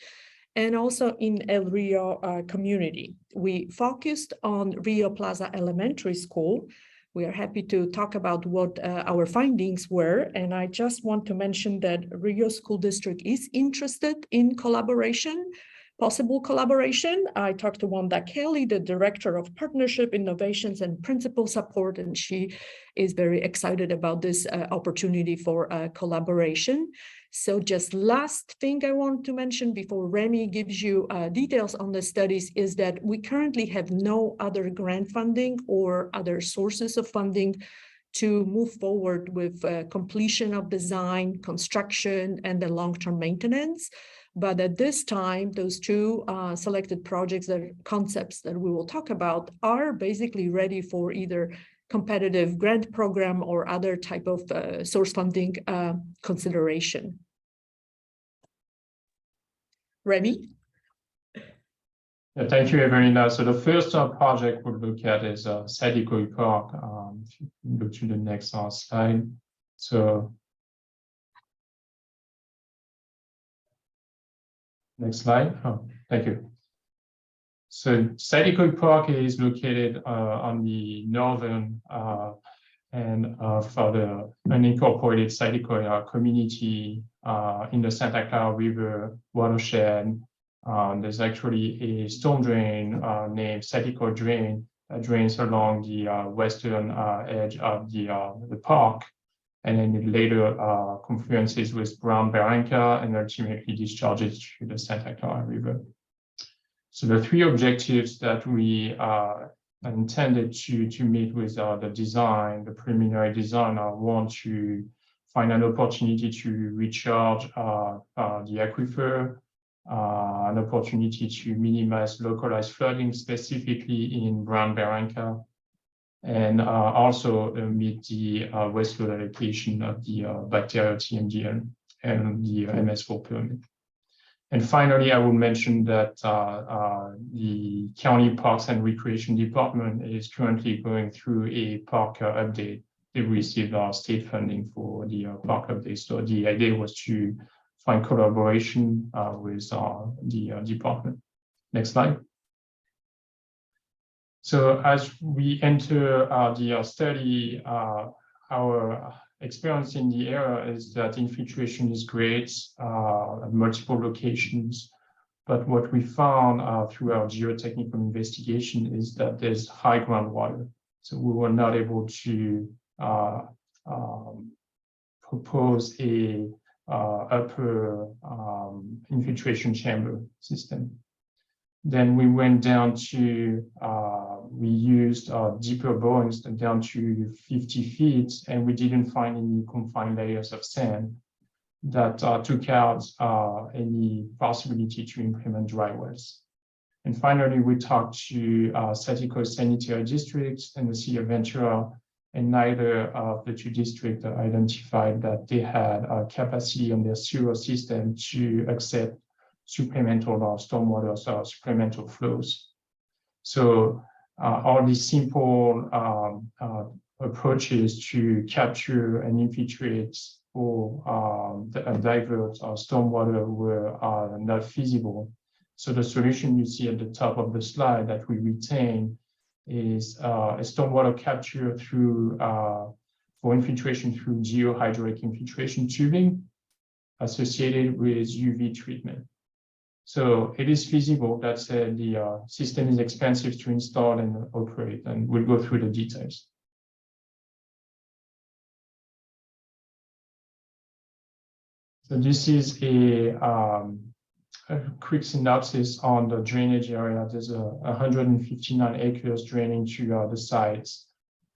and also in El Rio community. We focused on Rio Plaza Elementary School. We are happy to talk about what our findings were, and I just want to mention that Rio School District is interested in collaboration, possible collaboration. I talked to Wanda Kelly, the Director of Partnership, Innovations, and Principal Support, and she is very excited about this opportunity for collaboration. So just last thing I want to mention before Remy gives you details on the studies is that we currently have no other grant funding or other sources of funding to move forward with completion of design, construction, and the long-term maintenance. But at this time, those two selected projects, or concepts that we will talk about, are basically ready for either competitive grant program or other type of source funding consideration. Remy? Thank you, Ewelina. So the first project we'll look at is Saticoy Park. If you can go to the next slide. So next slide. Oh, thank you. So Saticoy Park is located on the northern end of the unincorporated Saticoy community in the Santa Clara River watershed. There's actually a storm drain named Saticoy Drain that drains along the western edge of the park, and then it later confluences with Brown Barranca and ultimately discharges to the Santa Clara River. So the three objectives that we intended to meet with the design, the preliminary design, are one, to find an opportunity to recharge the aquifer, an opportunity to minimize localized flooding, specifically in Brown Barranca, and also meet the wastewater allocation of the bacterial TMDL and the MS4 permit. And finally, I will mention that the County Parks and Recreation Department is currently going through a park update. They received state funding for the park update. So the idea was to find collaboration with the department. Next slide. So as we enter the study, our experience in the area is that infiltration is great at multiple locations. But what we found through our geotechnical investigation is that there's high groundwater. So we were not able to propose a upper infiltration chamber system. Then we went down to, we used deeper borings down to 50 feet, and we didn't find any confined layers of sand that took out any possibility to implement dry wells. And finally, we talked to Saticoy Sanitary District and the City of Ventura, and neither of the two districts identified that they had capacity on their sewer system to accept supplemental stormwater, so supplemental flows. So all these simple approaches to capture and infiltrate or divert stormwater were not feasible. So the solution you see at the top of the slide that we retain is a stormwater capture through for infiltration through geohydraulic infiltration tubing associated with UV treatment. So it is feasible. That said, the system is expensive to install and operate, and we'll go through the details. So this is a quick synopsis on the drainage area. There's 159 acres draining to the sites.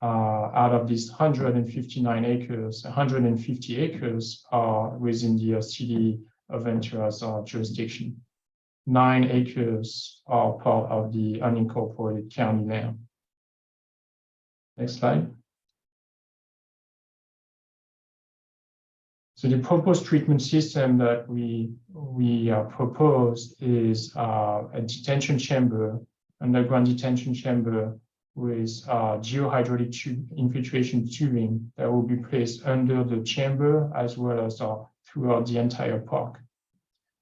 out of these 159 acres, 150 acres are within the city of Ventura's jurisdiction. 9 acres are part of the unincorporated county land. Next slide. So the proposed treatment system that we propose is a detention chamber, underground detention chamber with geohydraulic infiltration tubing that will be placed under the chamber as well as throughout the entire park.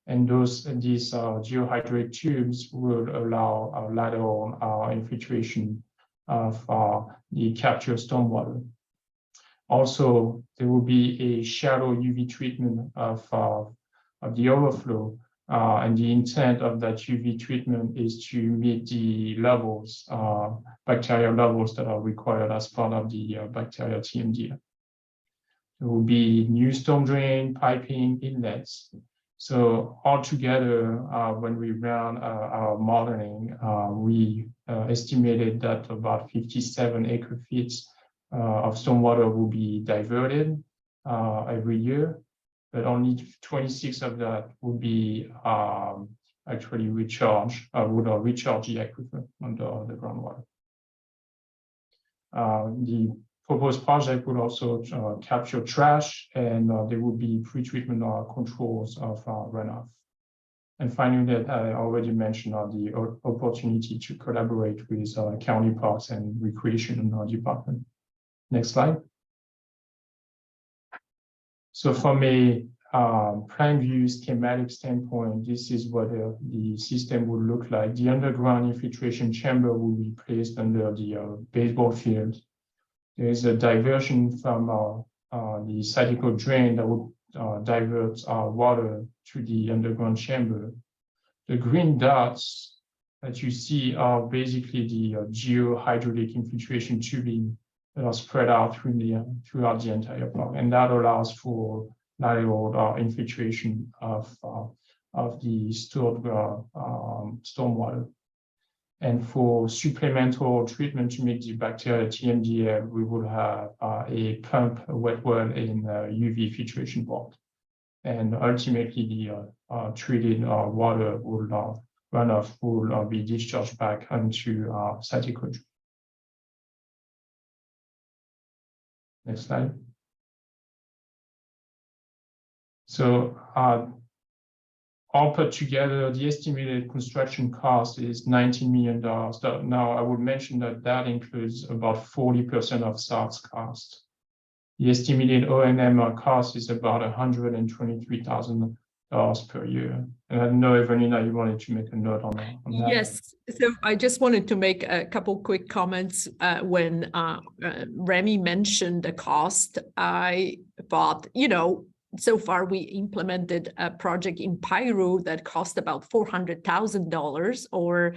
And these geohydraulic tubes will allow lateral infiltration of the captured stormwater. Also, there will be a shallow UV treatment of the overflow. And the intent of that UV treatment is to meet the levels, bacterial levels that are required as part of the bacterial TMDF. There will be new storm drain, piping, inlets. So altogether, when we ran our modeling, we estimated that about 57 acre-feet of stormwater will be diverted every year, but only 26 of that will be actually recharged, would recharge the aquifer under the groundwater. The proposed project would also capture trash, and there will be pre-treatment controls of runoff. And finally, that I already mentioned the opportunity to collaborate with county parks and recreation department. Next slide. So from a plan view schematic standpoint, this is what the system would look like. The underground infiltration chamber will be placed under the baseball field. There is a diversion from the Saticoy drain that would divert water to the underground chamber. The green dots that you see are basically the geohydraulic infiltration tubing that are spread out throughout the entire park, and that allows for lateral infiltration of the stored stormwater. And for supplemental treatment to make the bacterial TMDF, we will have a pump wet well in UV filtration port. And ultimately, the treated water will runoff will be discharged back onto Saticoy. Next slide. So all put together, the estimated construction cost is $19 million. Now, I would mention that that includes about 40% of SARS cost. The estimated O&M cost is about $123,000 per year. And I know, Ewelina, you wanted to make a note on that. Yes, so I just wanted to make a couple quick comments. When Remy mentioned the cost, I thought, so far we implemented a project in Pyro that cost about $400,000, or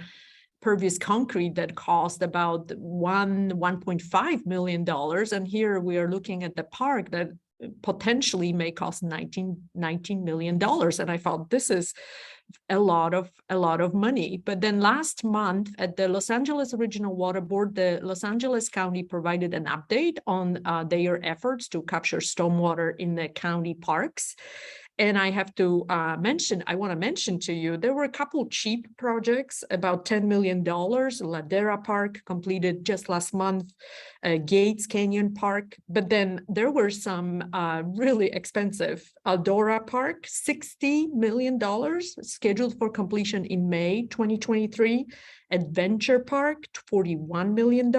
pervious concrete that cost about $1.5 million. And here we are looking at the park that potentially may cost $19 million. And I thought this is a lot of money. But then last month at the Los Angeles Regional Water Board, the Los Angeles County provided an update on their efforts to capture stormwater in the county parks. And I have to want to mention to you, there were a couple cheap projects, about $10 million. Ladera Park completed just last month, Gates Canyon Park. But then there were some really expensive. Eldora Park, $60 million, scheduled for completion in May 2023. Adventure Park, $41 million.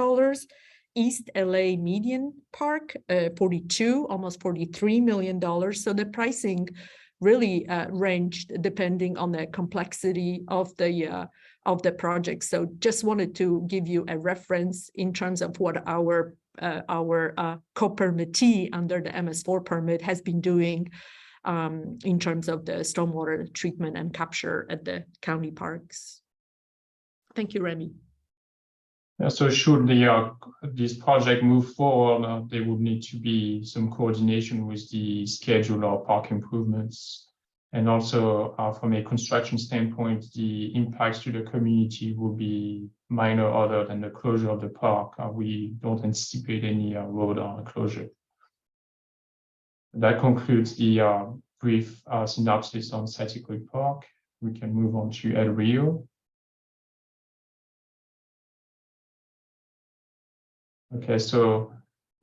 East LA Median Park, almost $43 million. So the pricing really ranged depending on the complexity of the project. So just wanted to give you a reference in terms of what our co-permittee under the MS4 permit has been doing in terms of the stormwater treatment and capture at the county parks. Thank you, Remy. So should this project move forward, there would need to be some coordination with the schedule of park improvements. And also from a construction standpoint, the impacts to the community will be minor other than the closure of the park. We don't anticipate any road closure. That concludes the brief synopsis on Saticoy Park. We can move on to El Rio. Okay, so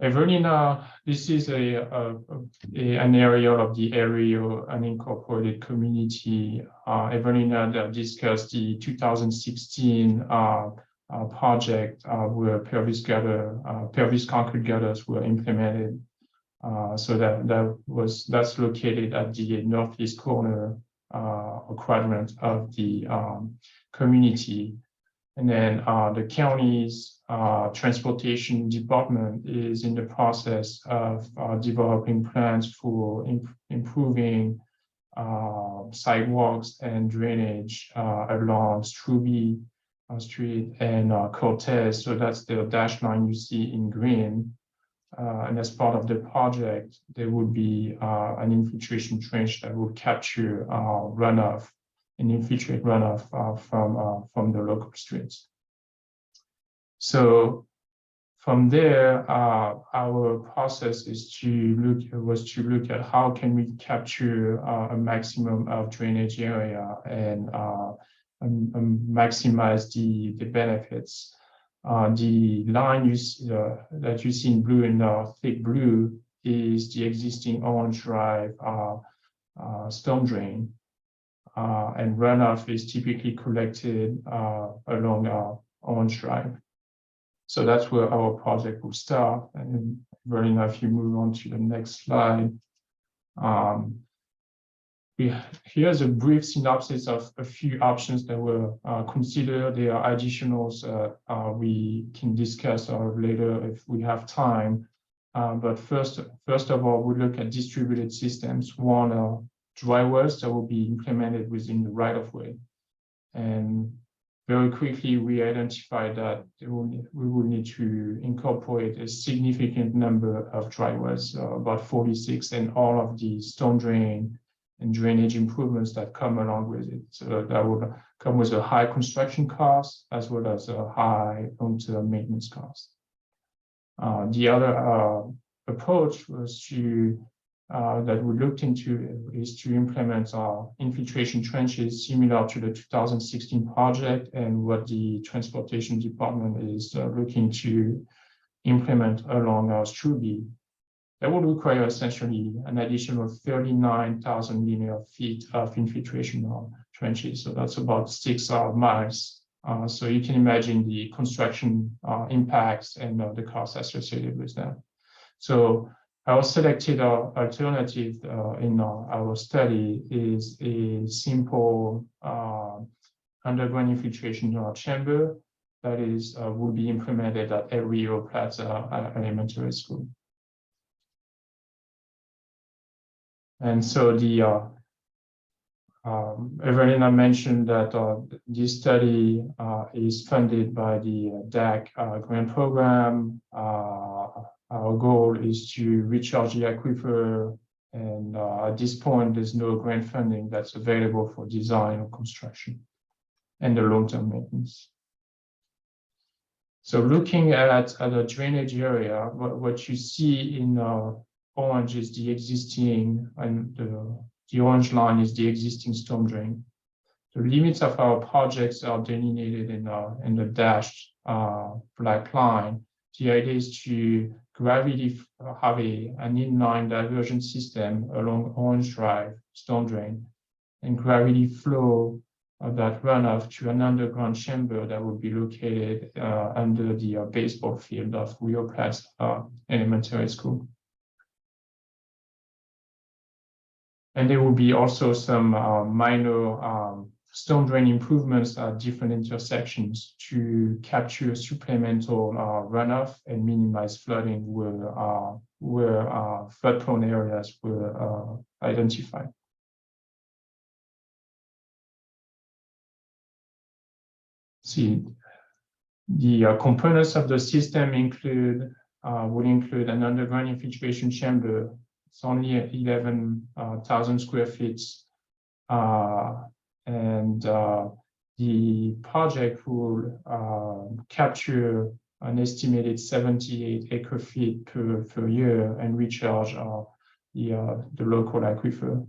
Ewelina, this is an area of the El Rio unincorporated community. Ewelina discussed the 2016 project where pervious concrete gutters were implemented. So that's located at the northeast corner or quadrant of the community. And then the county's transportation department is in the process of developing plans for improving sidewalks and drainage along Struby Street and Cortez. So that's the dashed line you see in green. And as part of the project, there would be an infiltration trench that would capture runoff and infiltrate runoff from the local streets. So from there, our process was to look at how can we capture a maximum of drainage area and maximize the benefits. The line that you see in blue and thick blue is the existing Orange Drive storm drain. And runoff is typically collected along Orange Drive. So that's where our project will start. And Ewelina, if you move on to the next slide. Here's a brief synopsis of a few options that were considered. There are additionals we can discuss later if we have time. But first of all, we look at distributed systems. One dry wells that will be implemented within the right-of-way. And very quickly, we identified that we will need to incorporate a significant number of dry wells, about 46, and all of the storm drain and drainage improvements that come along with it. So that would come with a high construction cost as well as a high long-term maintenance cost. The other approach was that we looked into is to implement infiltration trenches similar to the 2016 project and what the transportation department is looking to implement along Struby. That would require essentially an additional 39,000 linear feet of infiltration trenches. So that's about 6 miles. So you can imagine the construction impacts and the costs associated with that. So our selected alternative in our study is a simple underground infiltration chamber that will be implemented at El Rio Plaza Elementary School. And so Ewelina mentioned that this study is funded by the DAC grant program. Our goal is to recharge the aquifer, and at this point, there's no grant funding that's available for design or construction and the long-term maintenance. So looking at the drainage area, what you see in orange is the existing, and the orange line is the existing storm drain. The limits of our projects are delineated in the dashed black line. The idea is to have an inline diversion system along Orange Drive storm drain and gravity flow that runoff to an underground chamber that will be located under the baseball field of Rio Plaza Elementary School. And there will be also some minor storm drain improvements at different intersections to capture supplemental runoff and minimize flooding where flood-prone areas were identified. See, the components of the system would include an underground infiltration chamber. It's only 11,000 square feet And the project will capture an estimated 78 acre-feet per year and recharge the local aquifer.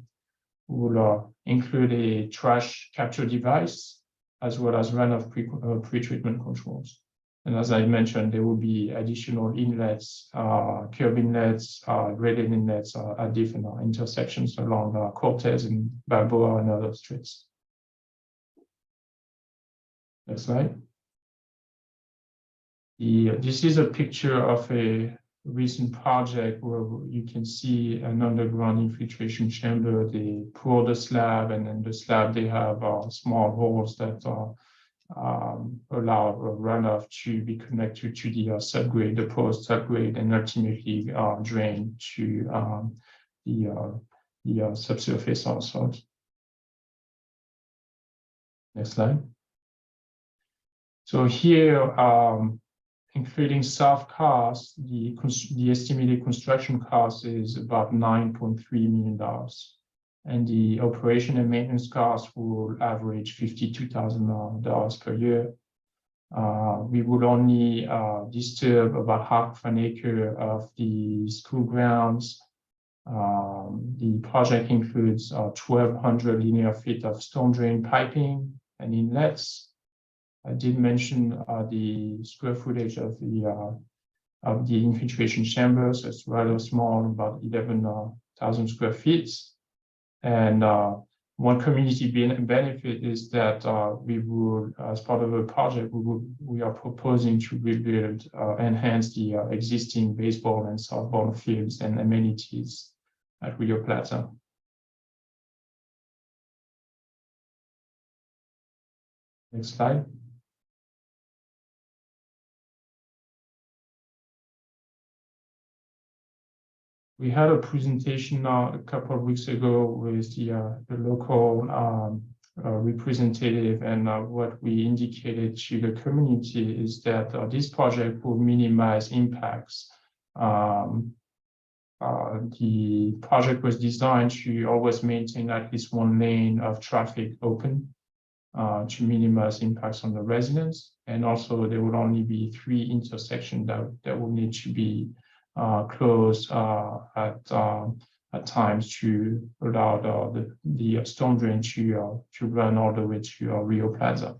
Will include a trash capture device as well as runoff pre-treatment controls. And as I mentioned, there will be additional inlets, curb inlets, graded inlets at different intersections along Cortez and Balboa and other streets. Next slide. This is a picture of a recent project where you can see an underground infiltration chamber. They pour the slab, and then the slab, they have small holes that allow runoff to be connected to the subgrade, the post subgrade, and ultimately drain to the subsurface also. Next slide. So here, including soft costs, the estimated construction cost is about $9.3 million. And the operation and maintenance costs will average $52,000 per year. We would only disturb about half an acre of the school grounds. The project includes 1,200 linear feet of storm drain piping and inlets. I did mention the square footage of the infiltration chambers. It's rather small, about 11,000 square feet. And one community benefit is that we would, as part of the project, we are proposing to rebuild, enhance the existing baseball and softball fields and amenities at Rio Plaza. Next slide. We had a presentation a couple of weeks ago with the local representative, and what we indicated to the community is that this project will minimize impacts. The project was designed to always maintain at least one lane of traffic open to minimize impacts on the residents, and also there will only be 3 intersections that will need to be closed at times to allow the storm drain to run all the way to Rio Plaza.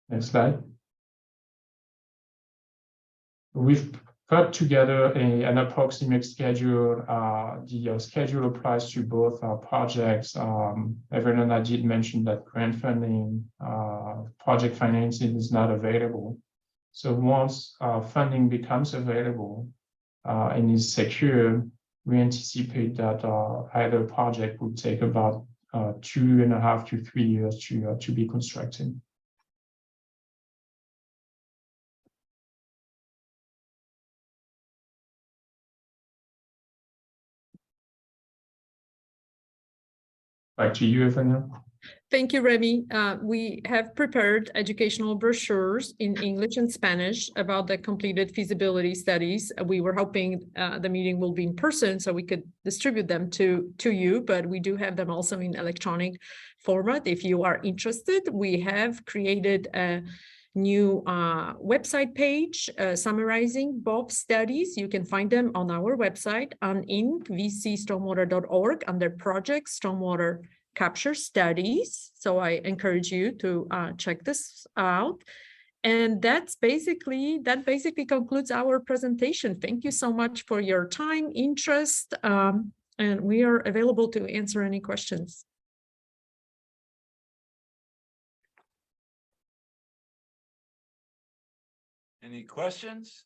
Next slide. We've put together an approximate schedule. The schedule applies to both projects. Ewelina did mention that grant funding, project financing is not available. So once funding becomes available and is secure, we anticipate that either project will take about 2.5 to 3 years to be constructed. Back to you, Ewelina. Thank you, Remy. We have prepared educational brochures in English and Spanish about the completed feasibility studies. We were hoping the meeting will be in person so we could distribute them to you, but we do have them also in electronic format. If you are interested, we have created a new website page summarizing both studies. You can find them on our website on vcstormwater.org under projects stormwater capture studies. So I encourage you to check this out. And that basically concludes our presentation. Thank you so much for your time, interest, and we are available to answer any questions. Any questions?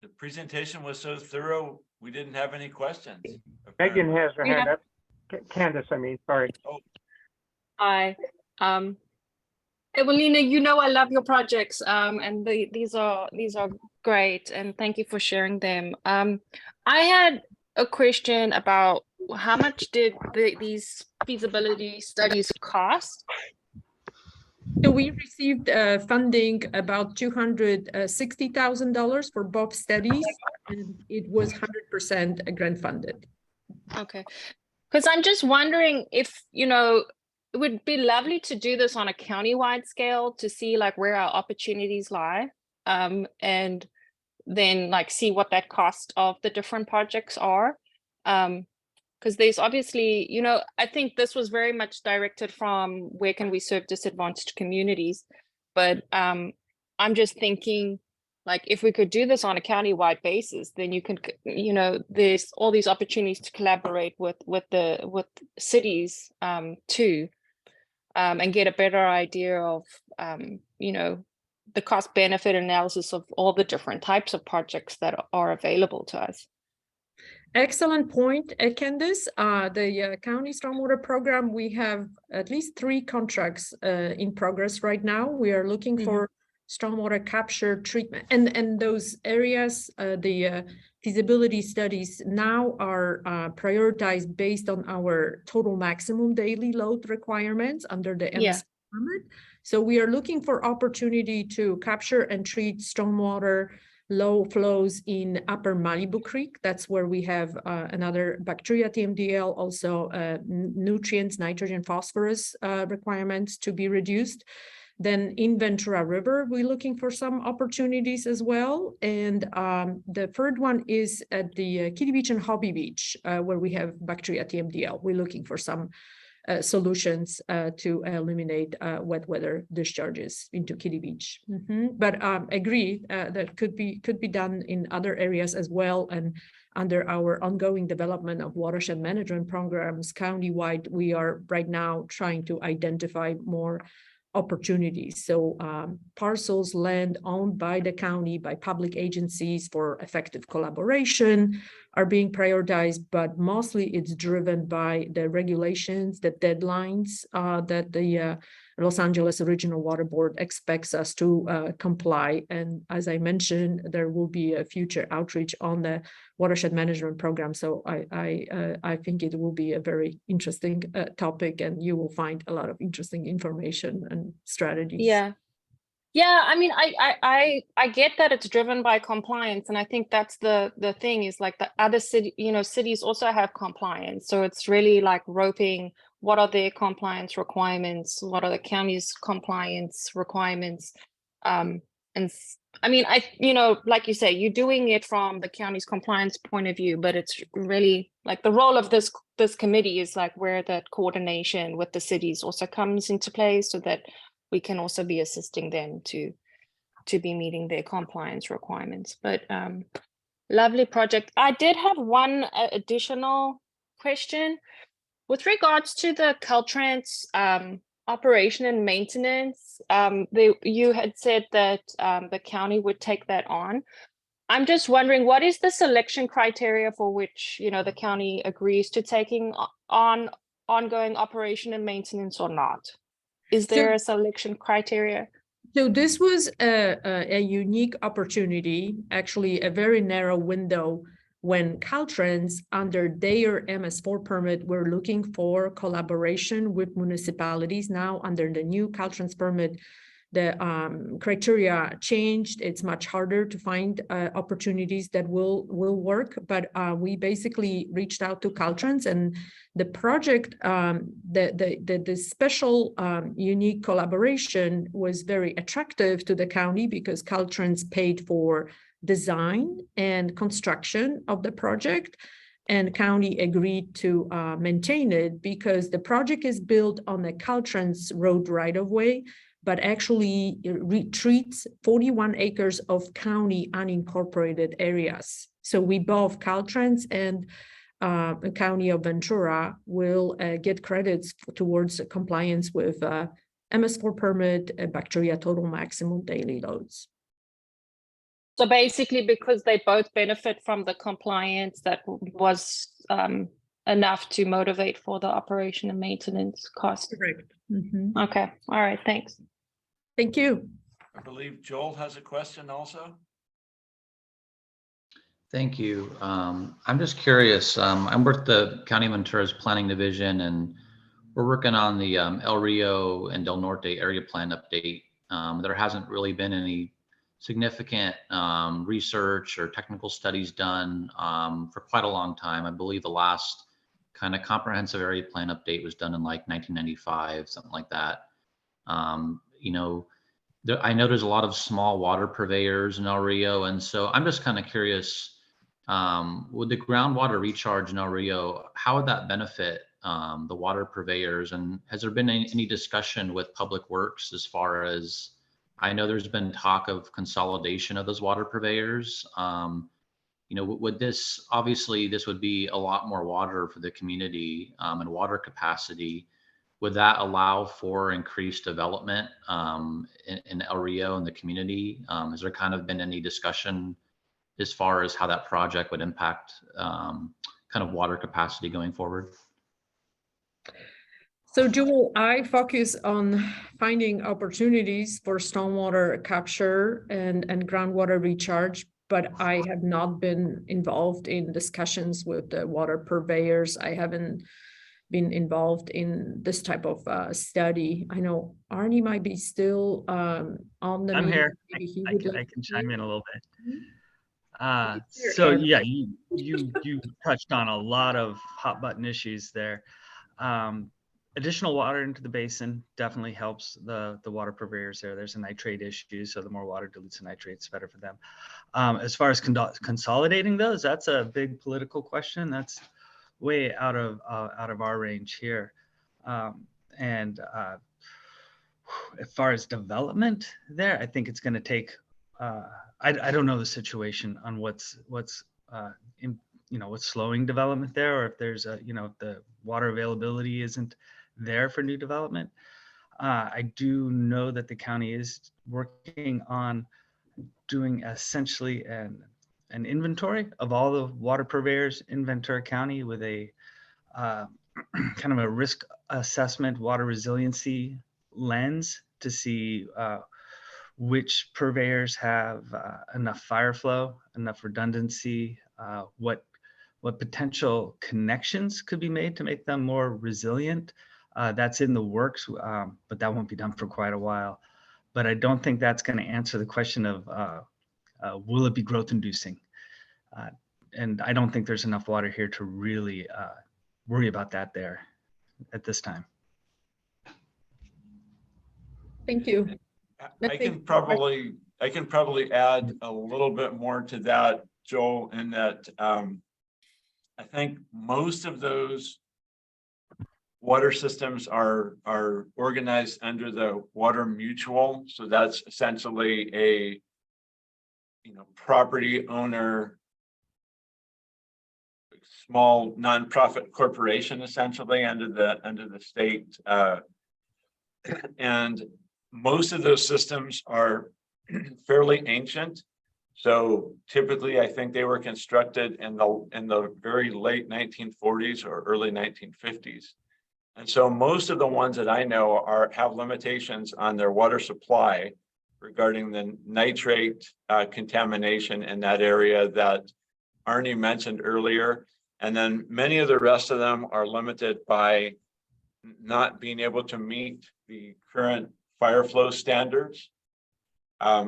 The presentation was so thorough, we didn't have any questions. Megan has her hand up. Candace, I mean, sorry. Oh. Hi. Ewelina, you know I love your projects, and these are great, and thank you for sharing them. I had a question about how much did these feasibility studies cost? So we received funding about $260,000 for both studies, and it was 100% grant funded. Okay. Because I'm just wondering if, you know, it would be lovely to do this on a county-wide scale to see like where our opportunities lie, and then like see what that cost of the different projects are. Because there's obviously, you know, I think this was very much directed from where can we serve disadvantaged communities. But I'm just thinking, like, if we could do this on a county-wide basis, then you can, you know, there's all these opportunities to collaborate with cities too, and get a better idea of, you know, the cost benefit analysis of all the different types of projects that are available to us. Excellent point, Candice. The county stormwater program, we have at least 3 contracts in progress right now. We are looking for stormwater capture treatment, and those areas, the feasibility studies now are prioritized based on our total maximum daily load requirements under the MS permit. So we are looking for opportunity to capture and treat stormwater low flows in Upper Malibu Creek. That's where we have another bacteria TMDL, also nutrients, nitrogen, phosphorus requirements to be reduced. Then in Ventura River, we're looking for some opportunities as well. And the third one is at the Kitty Beach and Hobby Beach, where we have bacteria TMDL. We're looking for some solutions to eliminate wet weather discharges into Kitty Beach. But agree that could be done in other areas as well. And under our ongoing development of watershed management programs countywide, we are right now trying to identify more opportunities. So parcels, land owned by the county, by public agencies for effective collaboration are being prioritized, but mostly it's driven by the regulations, the deadlines that the Los Angeles Regional Water Board expects us to comply. And as I mentioned, there will be a future outreach on the watershed management program. So I think it will be a very interesting topic, and you will find a lot of interesting information and strategies. Yeah, I mean, I get that it's driven by compliance, and I think that's the thing is like the other city, you know, cities also have compliance. So it's really like roping what are their compliance requirements, what are the county's compliance requirements, and I mean, you know, like you say, you're doing it from the county's compliance point of view, but it's really like the role of this committee is like where that coordination with the cities also comes into play, so that we can also be assisting them to be meeting their compliance requirements. But lovely project. I did have one additional question with regards to the Caltrans operation and maintenance. You had said that the county would take that on. I'm just wondering, what is the selection criteria for which, you know, the county agrees to taking on ongoing operation and maintenance or not? Is there a selection criteria? So this was a unique opportunity, actually a very narrow window, when Caltrans, under their MS4 permit, were looking for collaboration with municipalities. Now under the new Caltrans permit, the criteria changed. It's much harder to find opportunities that will work, but we basically reached out to Caltrans, and the project, the special unique collaboration was very attractive to the county because Caltrans paid for design and construction of the project, and county agreed to maintain it because the project is built on the Caltrans road right-of-way, but actually treats 41 acres of county unincorporated areas. So we both, Caltrans and the County of Ventura, will get credits towards compliance with MS4 permit, bacteria total maximum daily loads. So basically, because they both benefit from the compliance, that was enough to motivate for the operation and maintenance cost. Correct. Okay. All right. Thanks. Thank you. I believe Joel has a question also. Thank you. I'm just curious. I work the County of Ventura's Planning Division, and We're working on the El Rio and Del Norte area plan update. There hasn't really been any significant research or technical studies done for quite a long time. I believe the last kind of comprehensive area plan update was done in like 1995, something like that. You know, I know there's a lot of small water purveyors in El Rio, and so I'm just kind of curious, with the groundwater recharge in El Rio, how would that benefit the water purveyors? And has there been any discussion with Public Works as far as, I know there's been talk of consolidation of those water purveyors. You know, would this, obviously this would be a lot more water for the community and water capacity. Would that allow for increased development in El Rio and the community? Has there kind of been any discussion as far as how that project would impact kind of water capacity going forward? So Jewel, I focus on finding opportunities for stormwater capture and groundwater recharge, but I have not been involved in discussions with the water purveyors. I haven't been involved in this type of study. I know Arnie might be still on the I'm meeting. here. Maybe he I would can like to chime in a little bit. Here, So and- yeah, you touched on a lot of hot button issues there. Additional water into the basin definitely helps the water purveyors there. There's a nitrate issue, so the more water dilutes the nitrates, better for them. As far as consolidating those, that's a big political question. That's way out of our range here. And as far as development there, I think it's going to take. I don't know the situation on what's what's slowing development there, or if there's if the water availability isn't there for new development. I do know that the county is working on doing essentially an inventory of all the water purveyors in Ventura County with a kind of a risk assessment, water resiliency lens to see which purveyors have enough fire flow, enough redundancy, what potential connections could be made to make them more resilient. That's in the works, but that won't be done for quite a while. But I don't think that's going to answer the question of will it be growth inducing? And I don't think there's enough water here to really worry about that there at this time. Thank you. I can probably add a little bit more to that, Joel, in that I think most of those water systems are organized under the water mutual. So that's essentially a property owner, small nonprofit corporation, essentially under the state. And most of those systems are fairly ancient. So typically, I think they were constructed in the very late 1940s or early 1950s. And so most of the ones that I know have limitations on their water supply regarding the nitrate contamination in that area that Arnie mentioned earlier. And then many of the rest of them are limited by not being able to meet the current fire flow standards.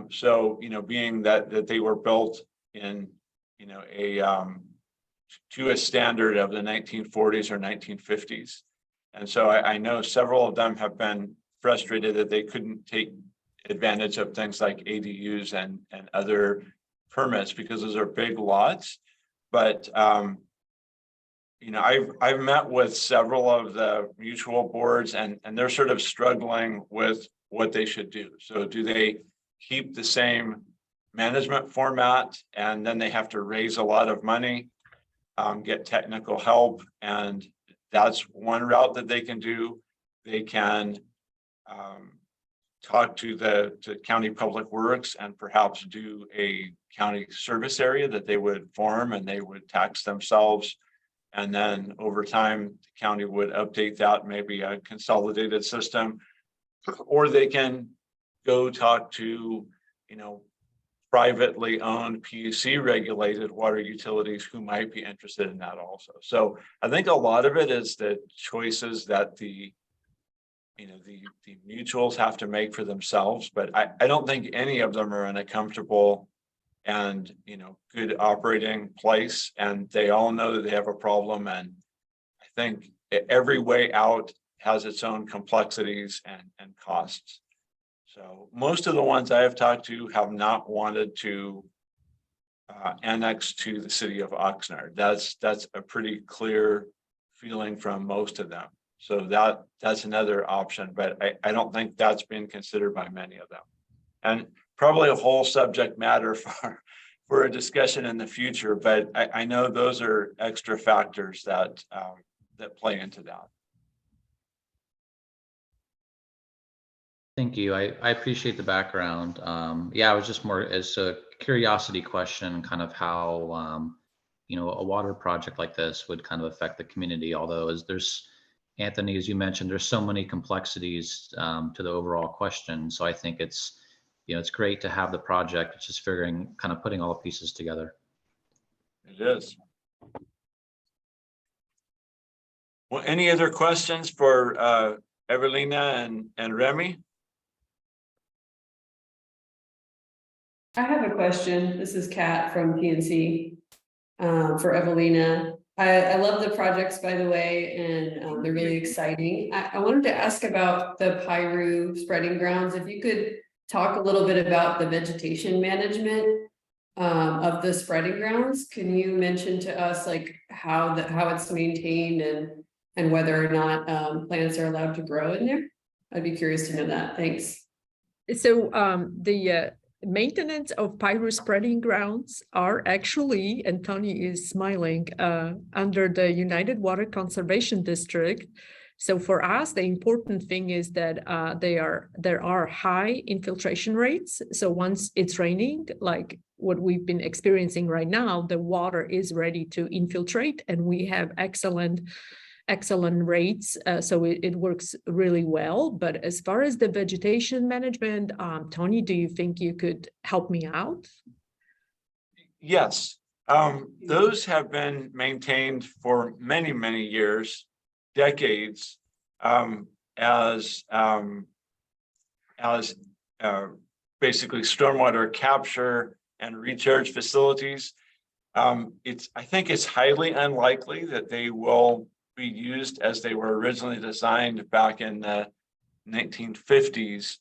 So, being that they were built in, to a standard of the 1940s or 1950s. And so I know several of them have been frustrated that they couldn't take advantage of things like ADUs and other permits because those are big lots. But, I've met with several of the mutual boards and they're sort of struggling with what they should do. So do they keep the same management format and then they have to raise a lot of money, get technical help, and that's one route that they can do. They can talk to the county public works and perhaps do a county service area that they would form and they would tax themselves. And then over time, the county would update that, maybe a consolidated system, or they can go talk to, privately owned PUC regulated water utilities who might be interested in that also. So I think a lot of it is the choices that the mutuals have to make for themselves, but I don't think any of them are in a comfortable and good operating place, and they all know that they have a problem. And I think every way out has its own complexities and costs. So most of the ones I have talked to have not wanted to annex to the city of Oxnard. That's a pretty clear feeling from most of them. So that's another option, but I don't think that's been considered by many of them. And probably a whole subject matter for a discussion in the future, but I know those are extra factors that play into that. Thank you. I appreciate the background. Yeah, I was just more as a curiosity question, kind of how, a water project like this would kind of affect the community. Although Anthony, as you mentioned, there's so many complexities to the overall question. So I think it's great to have the project. It's just kind of putting all the pieces together. It is. Well, any other questions for Ewelina and Remy? I have a question. This is Kat from PNC for Ewelina. I love the projects, by the way, and they're really exciting. I wanted to ask about the Piru spreading grounds. If you could talk a little bit about the vegetation management of the spreading grounds. Can you mention to us like how it's maintained and whether or not plants are allowed to grow in there? I'd be curious to know that. Thanks. So the maintenance of Piru spreading grounds are actually, and Tony is smiling, under the United Water Conservation District. So for us, the important thing is that there are high infiltration rates. So once it's raining, like what we've been experiencing right now, the water is ready to infiltrate, and we have excellent rates. So it works really well. But as far as the vegetation management, Tony, do you think you could help me out? Yes, those have been maintained for many, many years, decades, as basically stormwater capture and recharge facilities. I think it's highly unlikely that they will be used as they were originally designed back in the 1950s,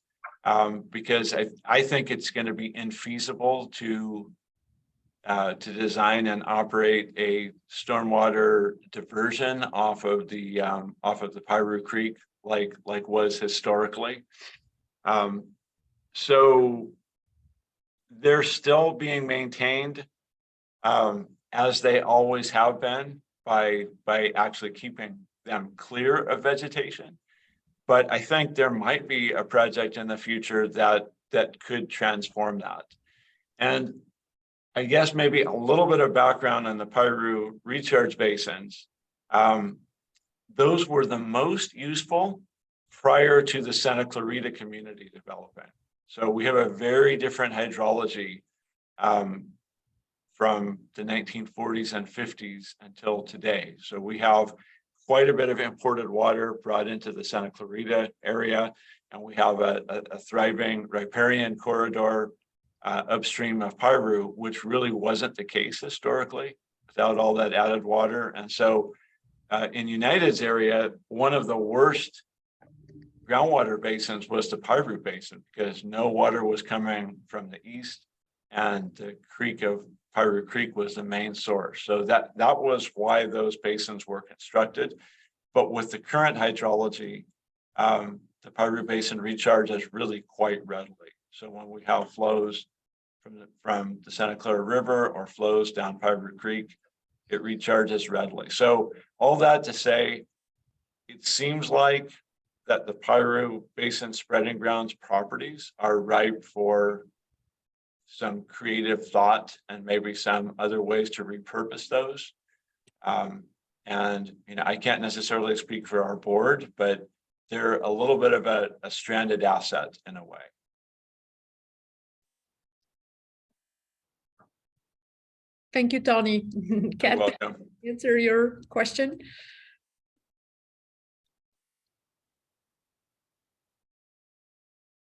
because I think it's going to be infeasible to design and operate a stormwater diversion off of the Piru Creek like was historically. So they're still being maintained as they always have been by actually keeping them clear of vegetation. But I think there might be a project in the future that could transform that. And I guess maybe a little bit of background on the Piru recharge basins. Those were the most useful prior to the Santa Clarita community development. So we have a very different hydrology from the 1940s and 50s until today. So we have quite a bit of imported water brought into the Santa Clarita area, and we have a thriving riparian corridor upstream of Piru, which really wasn't the case historically without all that added water. And so in United's area, one of the worst groundwater basins was the Piru Basin, because no water was coming from the east, and the creek of Piru Creek was the main source. So that was why those basins were constructed. But with the current hydrology, the Piru Basin recharges really quite readily. So when we have flows from the Santa Clara River or flows down Piru Creek, it recharges readily. So all that to say, it seems like that the Piru Basin spreading grounds properties are ripe for some creative thought and maybe some other ways to repurpose those. And I can't necessarily speak for our board, but they're a little bit of a stranded asset in a way. Thank you, Tony. Kat, welcome. answer your question.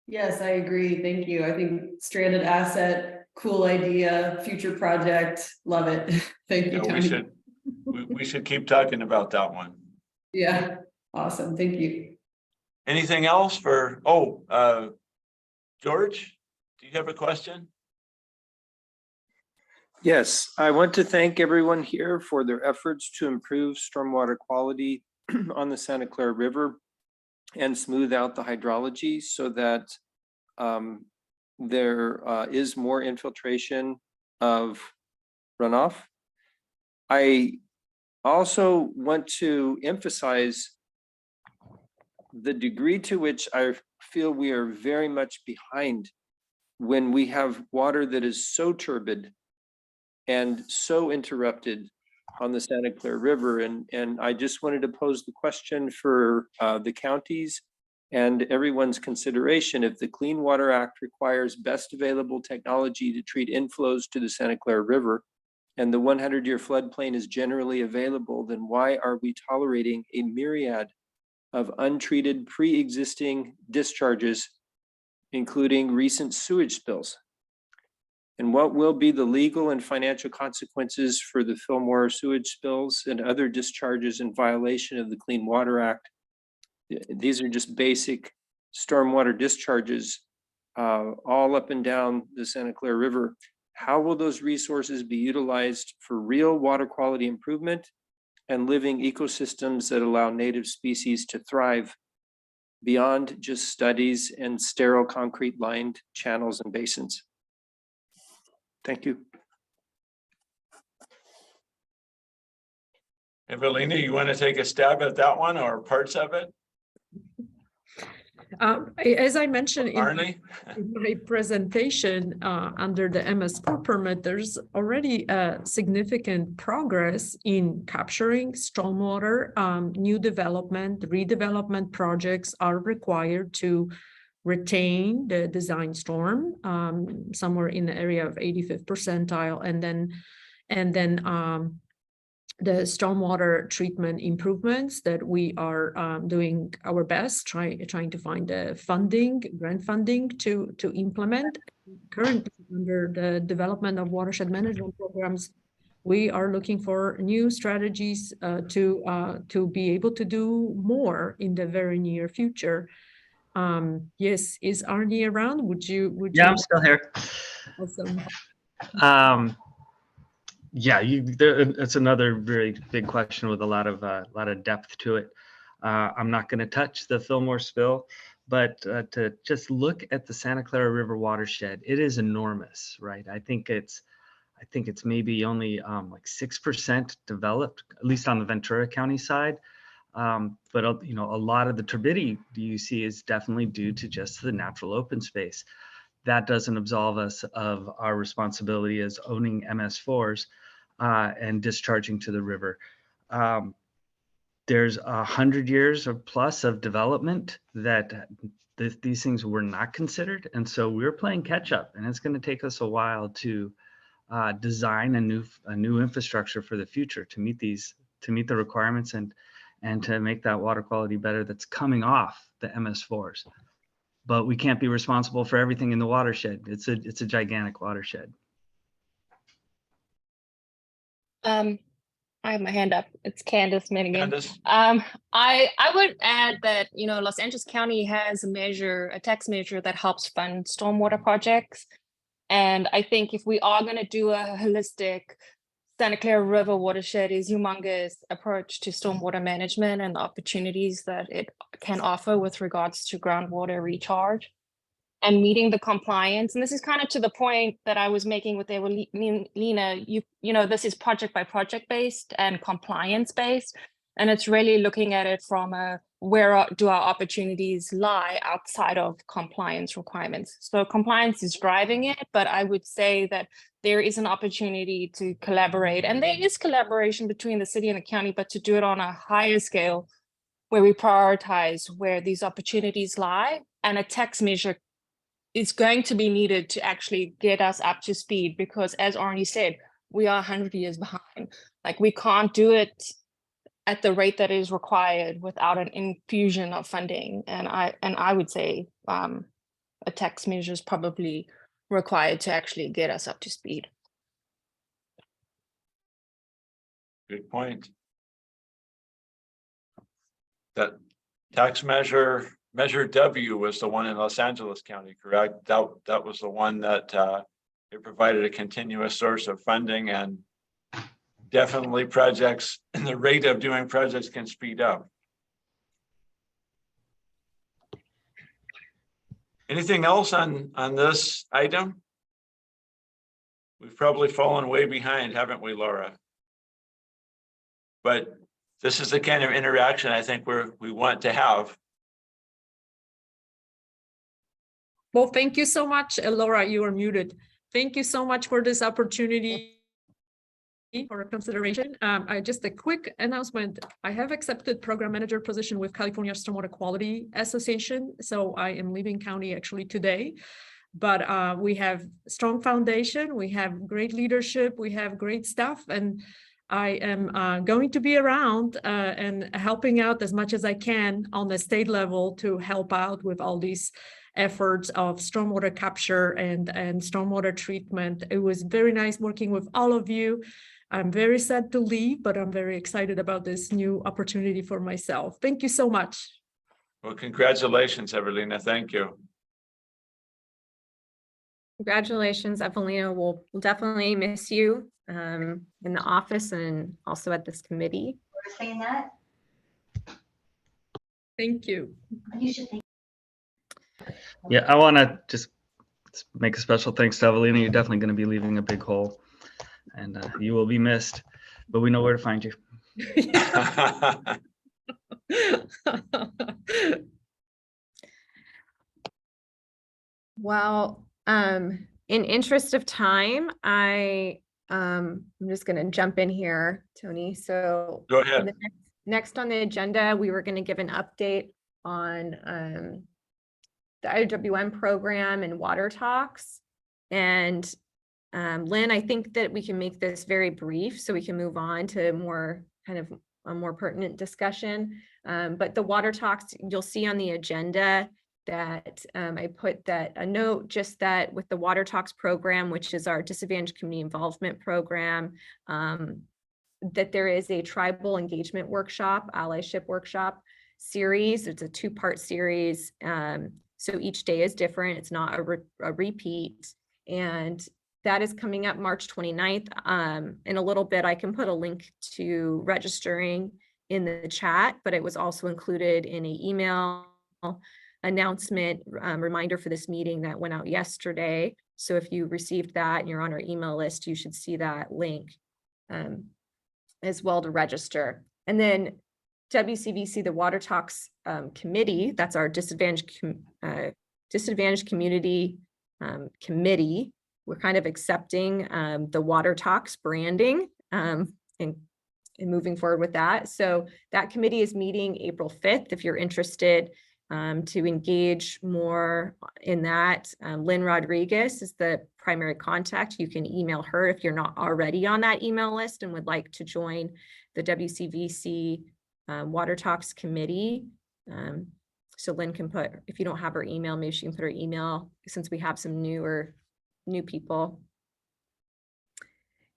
Yes, I agree. Thank you. I think stranded asset, cool idea, future project, love it. Thank you, Yeah, Tony. we should keep talking about that one. Yeah, awesome. Thank you. Anything else for, George, do you have a question? Yes, I want to thank everyone here for their efforts to improve stormwater quality on the Santa Clara River and smooth out the hydrology so that there is more infiltration of runoff. I also want to emphasize the degree to which I feel we are very much behind when we have water that is so turbid and so interrupted on the Santa Clara River. And I just wanted to pose the question for the counties and everyone's consideration. If the Clean Water Act requires best available technology to treat inflows to the Santa Clara River, and the 100-year floodplain is generally available, then why are we tolerating a myriad of untreated pre-existing discharges, including recent sewage spills? And what will be the legal and financial consequences for the Fillmore sewage spills and other discharges in violation of the Clean Water Act? These are just basic stormwater discharges all up and down the Santa Clara River. How will those resources be utilized for real water quality improvement and living ecosystems that allow native species to thrive beyond just studies and sterile concrete lined channels and basins? Thank you. Ewelina, you want to take a stab at that one or parts of it? As I mentioned in in my presentation, under the MS4 permit, there's already significant progress in capturing stormwater. New development, redevelopment projects are required to retain the design storm somewhere in the area of 85th percentile, and then the stormwater treatment improvements that we are doing our best, trying to find the grant funding to implement. Currently, under the development of watershed management programs, we are looking for new strategies to be able to do more in the very near future. Yes, is Arnie around? Would you? Yeah, I'm still here. Awesome. Yeah, it's another very big question with a lot of depth to it. I'm not going to touch the Fillmore spill, but to just look at the Santa Clara River watershed, it is enormous, right? I think it's maybe only like 6% developed, at least on the Ventura County side. But a lot of the turbidity you see is definitely due to just the natural open space. That doesn't absolve us of our responsibility as owning MS4s and discharging to the river. There's 100 years or plus of development that these things were not considered, and so we're playing catch up, and it's going to take us a while to design a new infrastructure for the future to meet the requirements and to make that water quality better that's coming off the MS4s. But we can't be responsible for everything in the watershed. It's a gigantic watershed. I have my hand up. It's Candace Minigan. Candace. I would add that, Los Angeles County has a tax measure that helps fund stormwater projects. And I think if we are going to do a holistic Santa Clara River watershed is humongous approach to stormwater management and the opportunities that it can offer with regards to groundwater recharge and meeting the compliance. And this is kind of to the point that I was making with Ewelina. This is project by project based and compliance based. And it's really looking at it from where do our opportunities lie outside of compliance requirements. So compliance is driving it, but I would say that there is an opportunity to collaborate. And there is collaboration between the city and the county, but to do it on a higher scale where we prioritize where these opportunities lie. And a tax measure is going to be needed to actually get us up to speed because, as Arnie said, we are 100 years behind. Like we can't do it at the rate that is required without an infusion of funding. And I would say a tax measure is probably required to actually get us up to speed. Good point. That tax measure W was the one in Los Angeles County, correct? That was the one that it provided a continuous source of funding, and definitely projects and the rate of doing projects can speed up. Anything else on this item? We've probably fallen way behind, haven't we, Laura? But this is the kind of interaction I think we want to have. Well, thank you so much, Laura, you are muted. Thank you so much for this opportunity for consideration. Just a quick announcement. I have accepted program manager position with California Stormwater Quality Association. So I am leaving county actually today, but we have strong foundation. We have great leadership. We have great staff, and I am going to be around and helping out as much as I can on the state level to help out with all these efforts of stormwater capture and stormwater treatment. It was very nice working with all of you. I'm very sad to leave, but I'm very excited about this new opportunity for myself. Thank you so much. Well, congratulations, Ewelina. Thank you. Congratulations, Ewelina. We'll definitely miss you in the office and also at this committee. We're saying that. Thank you. You should think. Yeah, I want to just make a special thanks to Ewelina. You're definitely going to be leaving a big hole, and you will be missed, but we know where to find you. Well, in interest of time, I'm just going to jump in here, Tony. So go ahead. Next on the agenda, we were going to give an update on the IRWM program and WaterTalks. And Lynn, I think that we can make this very brief so we can move on to more kind of a more pertinent discussion. But the WaterTalks, you'll see on the agenda that I put that a note just that with the WaterTalks program, which is our disadvantaged community involvement program, that there is a tribal engagement workshop, allyship workshop series. It's a 2-part series. So each day is different. It's not a repeat. And that is coming up March 29th. In a little bit, I can put a link to registering in the chat, but it was also included in an email announcement reminder for this meeting that went out yesterday. So if you received that and you're on our email list, you should see that link as well to register. And then WCVC, the WaterTalks committee, that's our disadvantaged community committee. We're kind of accepting the WaterTalks branding and moving forward with that. So that committee is meeting April 5th. If you're interested to engage more in that, Lynn Rodriguez is the primary contact. You can email her if you're not already on that email list and would like to join the WCVC WaterTalks committee. So Lynn can put, if you don't have her email, maybe she can put her email since we have some new people.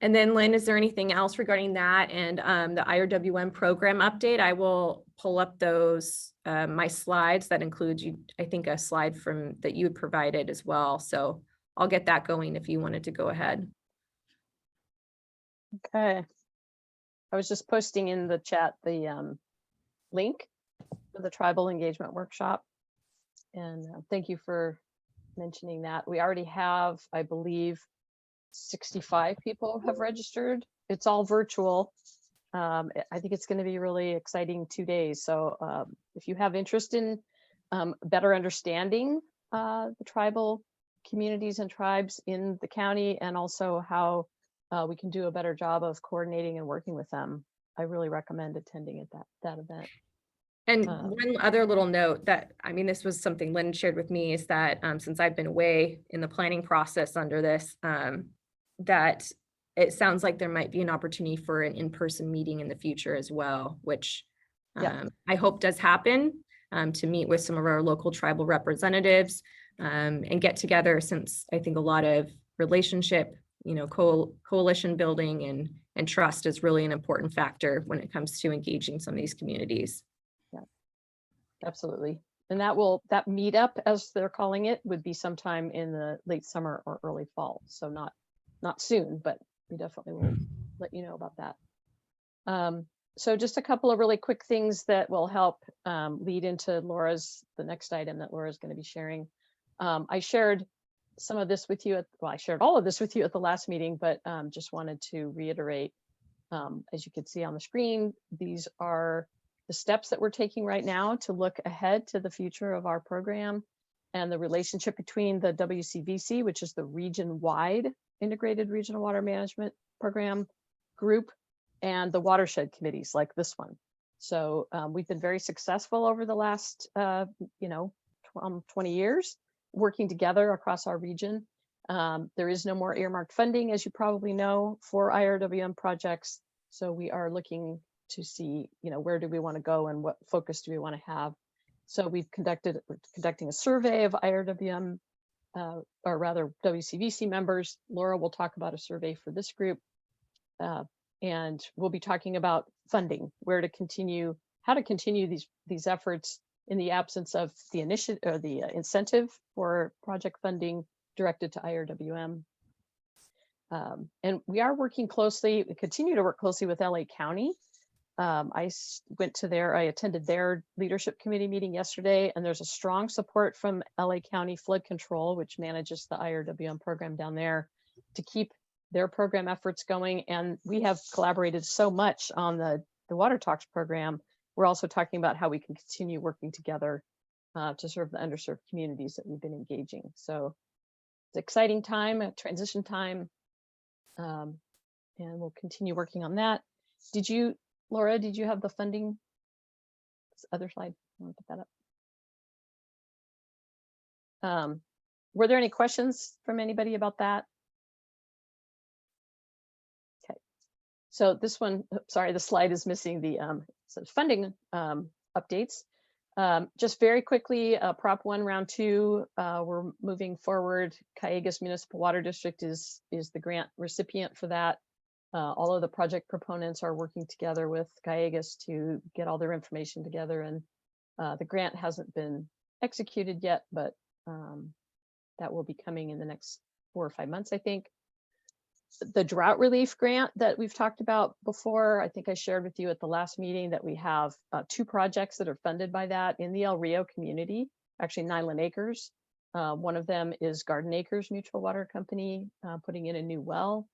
And then Lynn, is there anything else regarding that and the IRWM program update? I will pull up those, my slides that includes I think a slide from that you had provided as well. So I'll get that going if you wanted to go ahead. Okay. I was just posting in the chat the link for the tribal engagement workshop. And thank you for mentioning that. We already have, I believe, 65 people have registered. It's all virtual. I think it's going to be really exciting 2 days. So if you have interest in better understanding the tribal communities and tribes in the county, and also how we can do a better job of coordinating and working with them, I really recommend attending at that event. And one other little note that, I mean, this was something Lynn shared with me, is that since I've been away in the planning process under this, that it sounds like there might be an opportunity for an in-person meeting in the future as well, which I hope does happen, to meet with some of our local tribal representatives and get together, since I think a lot of relationship, coalition building and trust is really an important factor when it comes to engaging some of these communities. Yeah, absolutely. And that meetup, as they're calling it, would be sometime in the late summer or early fall. So not soon, but we definitely will let you know about that. So just a couple of really quick things that will help lead into the next item that Laura's going to be sharing. I shared some of this with you I shared all of this with you at the last meeting, but just wanted to reiterate, as you can see on the screen, these are the steps that we're taking right now to look ahead to the future of our program and the relationship between the WCVC, which is the region-wide Integrated Regional Water Management Program group, and the watershed committees like this one. So we've been very successful over the last 20 years working together across our region. There is no more earmarked funding, as you probably know, for IRWM projects. So we are looking to see, where do we want to go and what focus do we want to have. So we're conducting a survey of IRWM, or rather WCVC members. Laura will talk about a survey for this group. And we'll be talking about funding, how to continue these efforts in the absence of the initiative or the incentive for project funding directed to IRWM. And we continue to work closely with LA County. I attended their leadership committee meeting yesterday, and there's a strong support from LA County Flood Control, which manages the IRWM program down there, to keep their program efforts going. And we have collaborated so much on the WaterTalks program. We're also talking about how we can continue working together to serve the underserved communities that we've been engaging. So it's an exciting time, a transition time, and we'll continue working on that. Laura, did you have the funding? This other slide, I want to put that up. Were there any questions from anybody about that? Okay, so this one, sorry, the slide is missing the funding updates. Just very quickly, Prop 1 Round 2, we're moving forward. Cayugas Municipal Water District is the grant recipient for that. All of the project proponents are working together with Cayugas to get all their information together, and the grant hasn't been executed yet, but that will be coming in the next 4 or 5 months, I think. The drought relief grant that we've talked about before, I think I shared with you at the last meeting that we have 2 projects that are funded by that in the El Rio community, actually Nyland Acres. One of them is Garden Acres Mutual Water Company putting in a new well,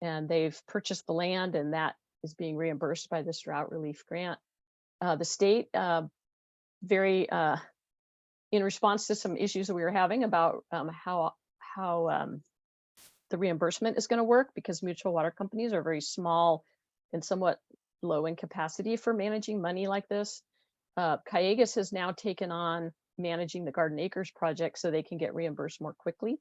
and they've purchased the land, and that is being reimbursed by this drought relief grant. The state, in response to some issues that we were having about how the reimbursement is going to work, because mutual water companies are very small and somewhat low in capacity for managing money like this. Cayugas has now taken on managing the Garden Acres project so they can get reimbursed more quickly.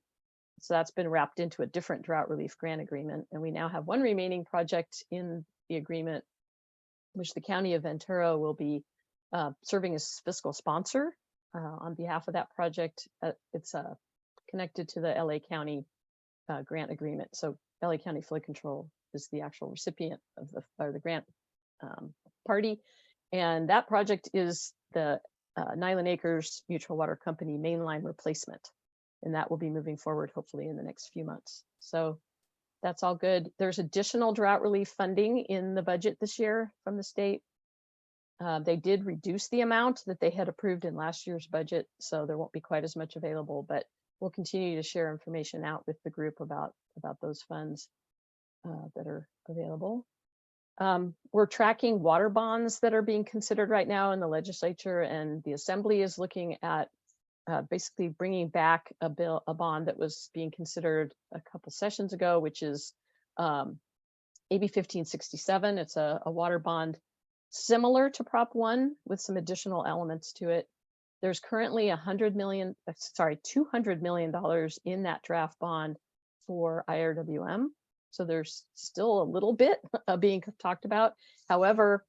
So that's been wrapped into a different drought relief grant agreement. And we now have one remaining project in the agreement, which the County of Ventura will be serving as fiscal sponsor on behalf of that project. It's connected to the LA County grant agreement. So LA County Flood Control is the actual recipient of the grant party. And that project is the Nyland Acres Mutual Water Company mainline replacement. And that will be moving forward hopefully in the next few months. So that's all good. There's additional drought relief funding in the budget this year from the state. They did reduce the amount that they had approved in last year's budget, so there won't be quite as much available, but we'll continue to share information out with the group about those funds that are available. We're tracking water bonds that are being considered right now in the legislature, and the Assembly is looking at basically bringing back a bond that was being considered a couple sessions ago, which is AB 1567. It's a water bond similar to Prop 1 with some additional elements to it. There's currently $200 million in that draft bond for IRWM. So there's still a little bit being talked about. However,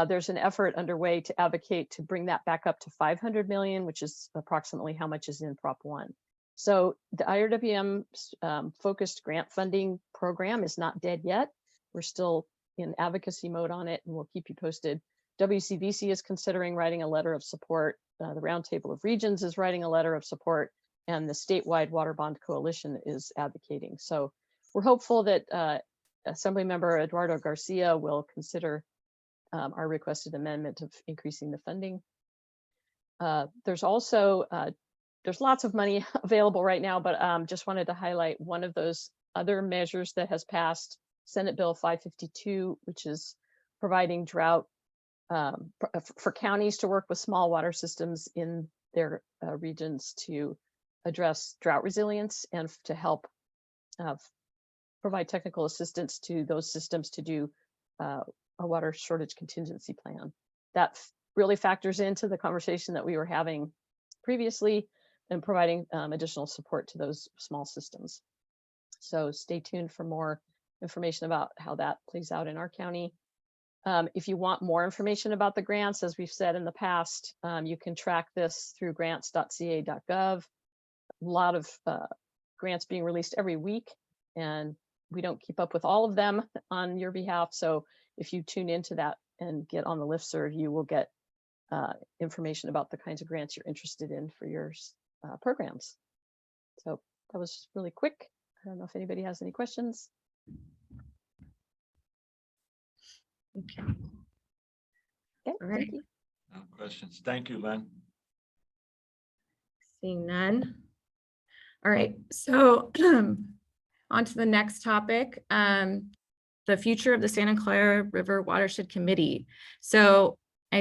there's an effort underway to advocate to bring that back up to 500 million, which is approximately how much is in Prop 1. So the IRWM focused grant funding program is not dead yet. We're still in advocacy mode on it, and we'll keep you posted. WCVC is considering writing a letter of support. The Roundtable of Regions is writing a letter of support, and the statewide Water Bond Coalition is advocating. So we're hopeful that Assemblymember Eduardo Garcia will consider our requested amendment of increasing the funding. There's also, there's lots of money available right now, but just wanted to highlight one of those other measures that has passed, Senate Bill 552, which is providing drought for counties to work with small water systems in their regions to address drought resilience and to help provide technical assistance to those systems to do a water shortage contingency plan. That really factors into the conversation that we were having previously and providing additional support to those small systems. So stay tuned for more information about how that plays out in our county. If you want more information about the grants, as we've said in the past, you can track this through grants.ca.gov. A lot of grants being released every week, and we don't keep up with all of them on your behalf. So if you tune into that and get on the listserv, you will get information about the kinds of grants you're interested in for your programs. So that was really quick. I don't know if anybody has any questions. Okay. Okay, all right. thank you. No questions. Thank you, Lynn. Seeing none. All right, so on to the next topic, the future of the Santa Clara River Watershed Committee. So I'll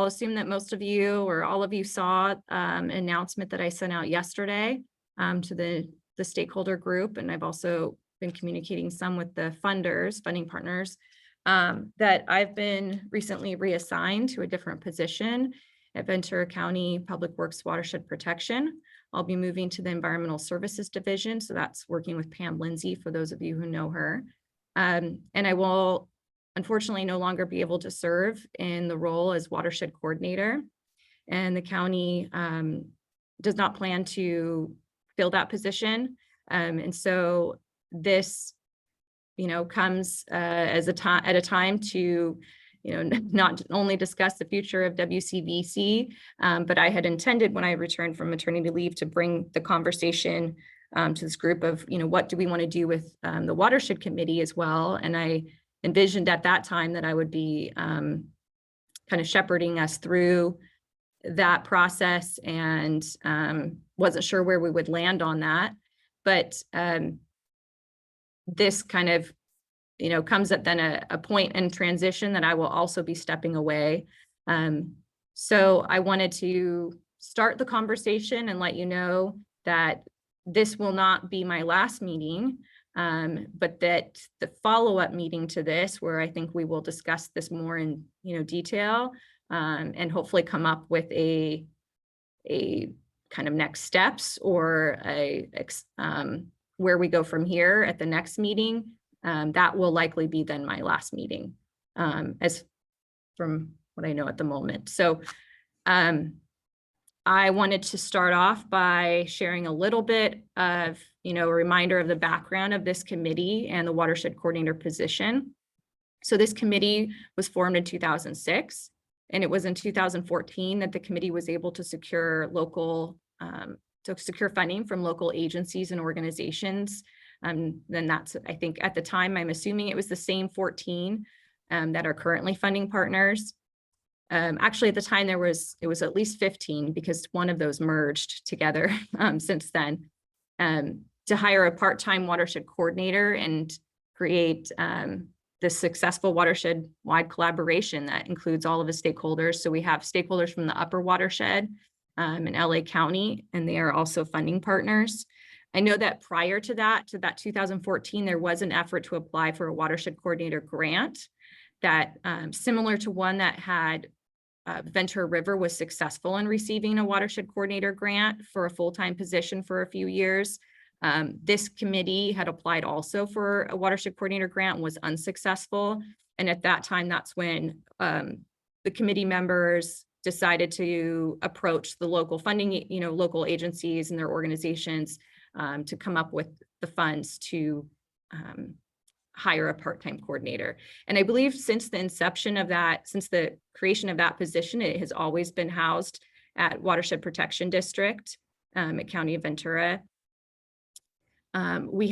assume that most of you or all of you saw an announcement that I sent out yesterday to the stakeholder group, and I've also been communicating some with the funding partners, that I've been recently reassigned to a different position at Ventura County Public Works Watershed Protection. I'll be moving to the Environmental Services Division, so that's working with Pam Lindsay, for those of you who know her. And I will unfortunately no longer be able to serve in the role as watershed coordinator, and the county does not plan to fill that position. And so this, comes at a time to, not only discuss the future of WCVC, but I had intended when I returned from maternity leave to bring the conversation to this group of, what do we want to do with the Watershed Committee as well. And I envisioned at that time that I would be kind of shepherding us through that process, and wasn't sure where we would land on that. But this kind of, comes at then a point in transition that I will also be stepping away. So I wanted to start the conversation and let you know that this will not be my last meeting, but that the follow-up meeting to this, where I think we will discuss this more in detail, and hopefully come up with a kind of next steps or where we go from here at the next meeting. That will likely be then my last meeting, as from what I know at the moment. So I wanted to start off by sharing a little bit of, a reminder of the background of this committee and the watershed coordinator position. So this committee was formed in 2006, and it was in 2014 that the committee was able to secure funding from local agencies and organizations. Then that's, I think at the time, I'm assuming it was the same 14 that are currently funding partners. Actually, at the time, it was at least 15, because one of those merged together since then, to hire a part-time watershed coordinator and create this successful watershed-wide collaboration that includes all of the stakeholders. So we have stakeholders from the upper watershed in LA County, and they are also funding partners. I know that prior to that 2014, there was an effort to apply for a watershed coordinator grant that similar to one that had Ventura River was successful in receiving a watershed coordinator grant for a full-time position for a few years. This committee had applied also for a watershed coordinator grant and was unsuccessful. And at that time, that's when the committee members decided to approach the local funding, local agencies and their organizations to come up with the funds to hire a part-time coordinator. And I believe since the inception of that, since the creation of that position, it has always been housed at Watershed Protection District at County of Ventura. We've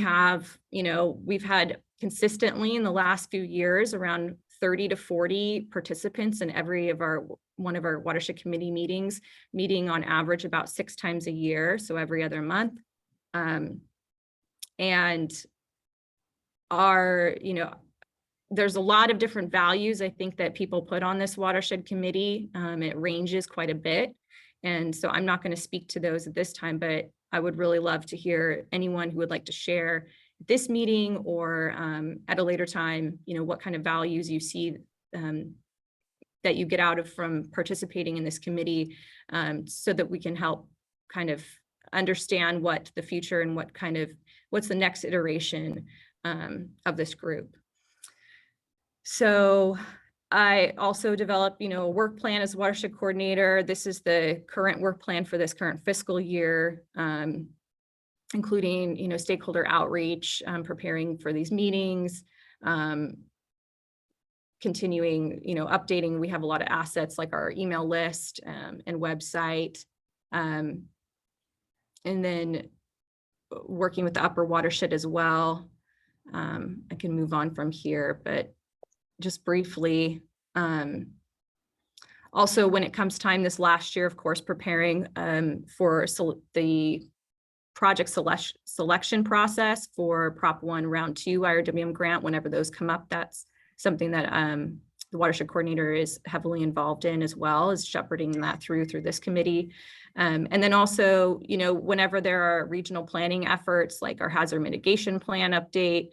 had consistently in the last few years around 30 to 40 participants in one of our watershed committee meetings, meeting on average about 6 times a year, so every other month. And there's a lot of different values I think that people put on this watershed committee. It ranges quite a bit. And so I'm not going to speak to those at this time, but I would really love to hear anyone who would like to share this meeting or at a later time, what kind of values you see that you get out of from participating in this committee, so that we can help kind of understand what the future and what's the next iteration of this group. So I also developed, a work plan as watershed coordinator. This is the current work plan for this current fiscal year, including, stakeholder outreach, preparing for these meetings, continuing, updating. We have a lot of assets like our email list and website, and then working with the upper watershed as well. I can move on from here, but just briefly, also when it comes time this last year, of course, preparing for the project selection process for Prop 1 Round 2 IRWM grant, whenever those come up, that's something that the watershed coordinator is heavily involved in, as well as shepherding that through this committee. And then also, whenever there are regional planning efforts like our hazard mitigation plan update,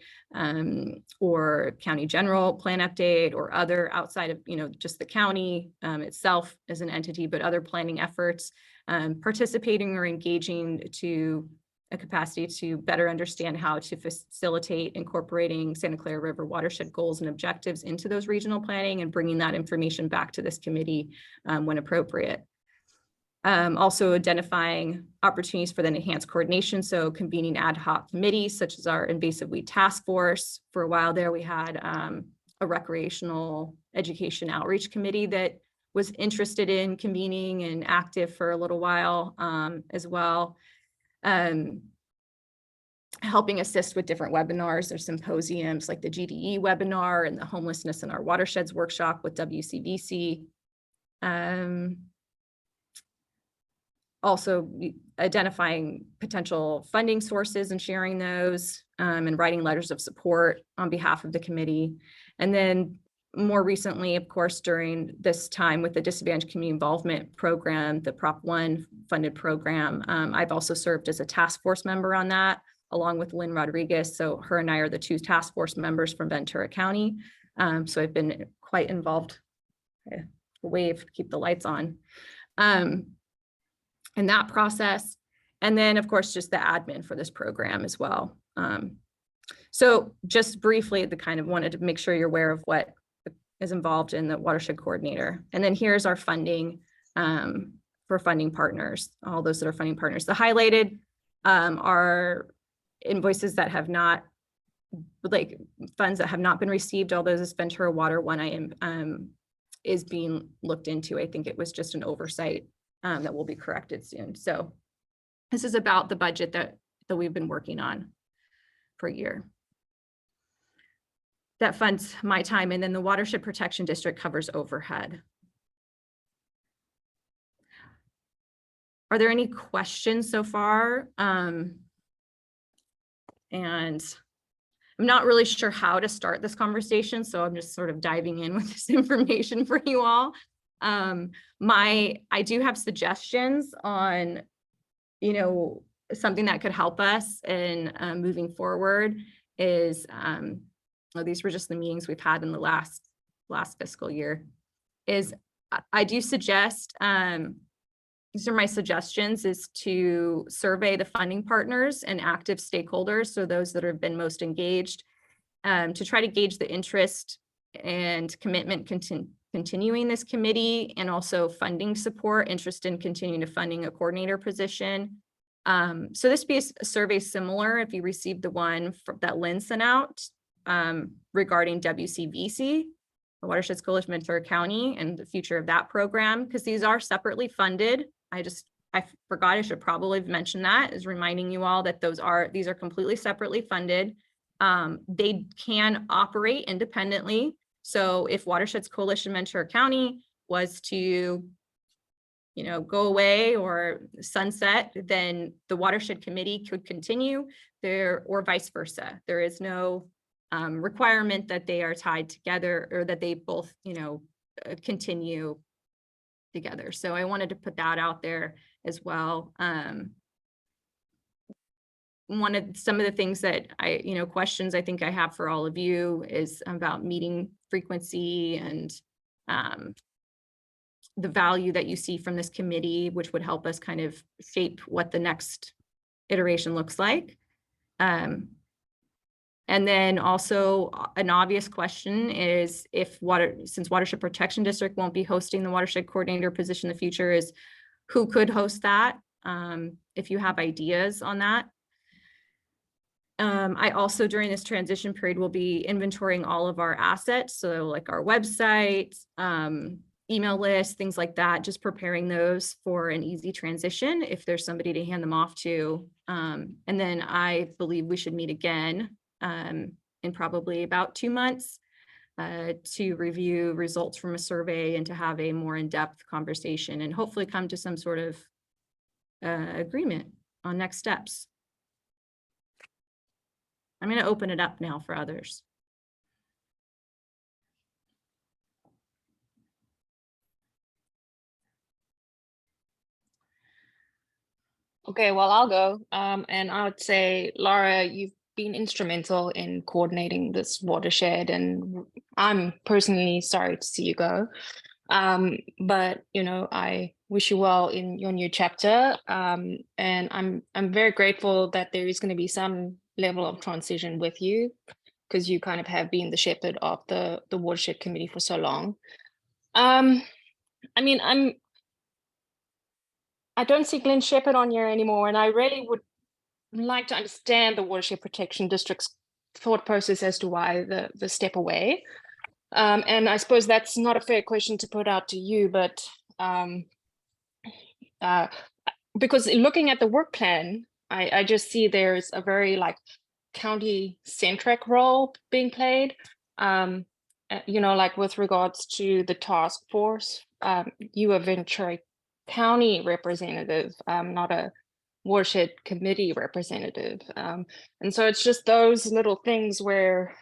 or county general plan update, or other outside of, just the county itself as an entity, but other planning efforts, participating or engaging to a capacity to better understand how to facilitate incorporating Santa Clara River watershed goals and objectives into those regional planning and bringing that information back to this committee when appropriate. Also identifying opportunities for the enhanced coordination, so convening ad hoc committees such as our invasive weed task force. For a while there, we had a recreational education outreach committee that was interested in convening and active for a little while as well. Helping assist with different webinars or symposiums like the GDE webinar and the homelessness in our watersheds workshop with WCVC. Also identifying potential funding sources and sharing those, and writing letters of support on behalf of the committee. And then more recently, of course, during this time with the Disadvantaged Community Involvement Program, the Prop 1 funded program, I've also served as a task force member on that, along with Lynn Rodriguez. So her and I are the 2 task force members from Ventura County. So I've been quite involved. Wave, keep the lights on. In that process. And then of course, just the admin for this program as well. So just briefly, wanted to make sure you're aware of what is involved in the watershed coordinator. And then here's our funding for funding partners, all those that are funding partners. The highlighted are invoices that have not, like funds that have not been received, although this Ventura Water one is being looked into. I think it was just an oversight that will be corrected soon. So this is about the budget that we've been working on for a year. That funds my time, and then the Watershed Protection District covers overhead. Are there any questions so far? And I'm not really sure how to start this conversation, so I'm just sort of diving in with this information for you all. I do have suggestions on, something that could help us in moving forward is, well, these were just the meetings we've had in the last fiscal year, is I do suggest these are my suggestions, is to survey the funding partners and active stakeholders, so those that have been most engaged, to try to gauge the interest and commitment continuing this committee, and also funding support, interest in continuing to funding a coordinator position. So this be a survey similar if you received the one that Lynn sent out regarding WCVC, the Watersheds Coalition Ventura County, and the future of that program, because these are separately funded. I forgot, I should probably have mentioned that, is reminding you all that these are completely separately funded. They can operate independently. So if Watersheds Coalition Ventura County was to, go away or sunset, then the Watershed Committee could continue there, or vice versa. There is no requirement that they are tied together, or that they both, continue together. So I wanted to put that out there as well. Some of the things that questions I think I have for all of you is about meeting frequency and the value that you see from this committee, which would help us kind of shape what the next iteration looks like. And then also an obvious question is, since Watershed Protection District won't be hosting the watershed coordinator position in the future, is who could host that? If you have ideas on that. I also, during this transition period, will be inventorying all of our assets. So like our website, email list, things like that, just preparing those for an easy transition if there's somebody to hand them off to. And then I believe we should meet again in probably about 2 months to review results from a survey and to have a more in-depth conversation and hopefully come to some sort of agreement on next steps. I'm going to open it up now for others. Okay, well, I'll go. And I would say, Lara, you've been instrumental in coordinating this watershed, and I'm personally sorry to see you go. But I wish you well in your new chapter. And I'm very grateful that there is going to be some level of transition with you, because you kind of have been the shepherd of the watershed committee for so long. I don't see Glenn Shepherd on here anymore, and I really would like to understand the Watershed Protection District's thought process as to why the step away. And I suppose that's not a fair question to put out to you, but because looking at the work plan, I just see there's a very county-centric role being played. Like with regards to the task force, you are Ventura County representative, not a watershed committee representative. And so it's just those little things where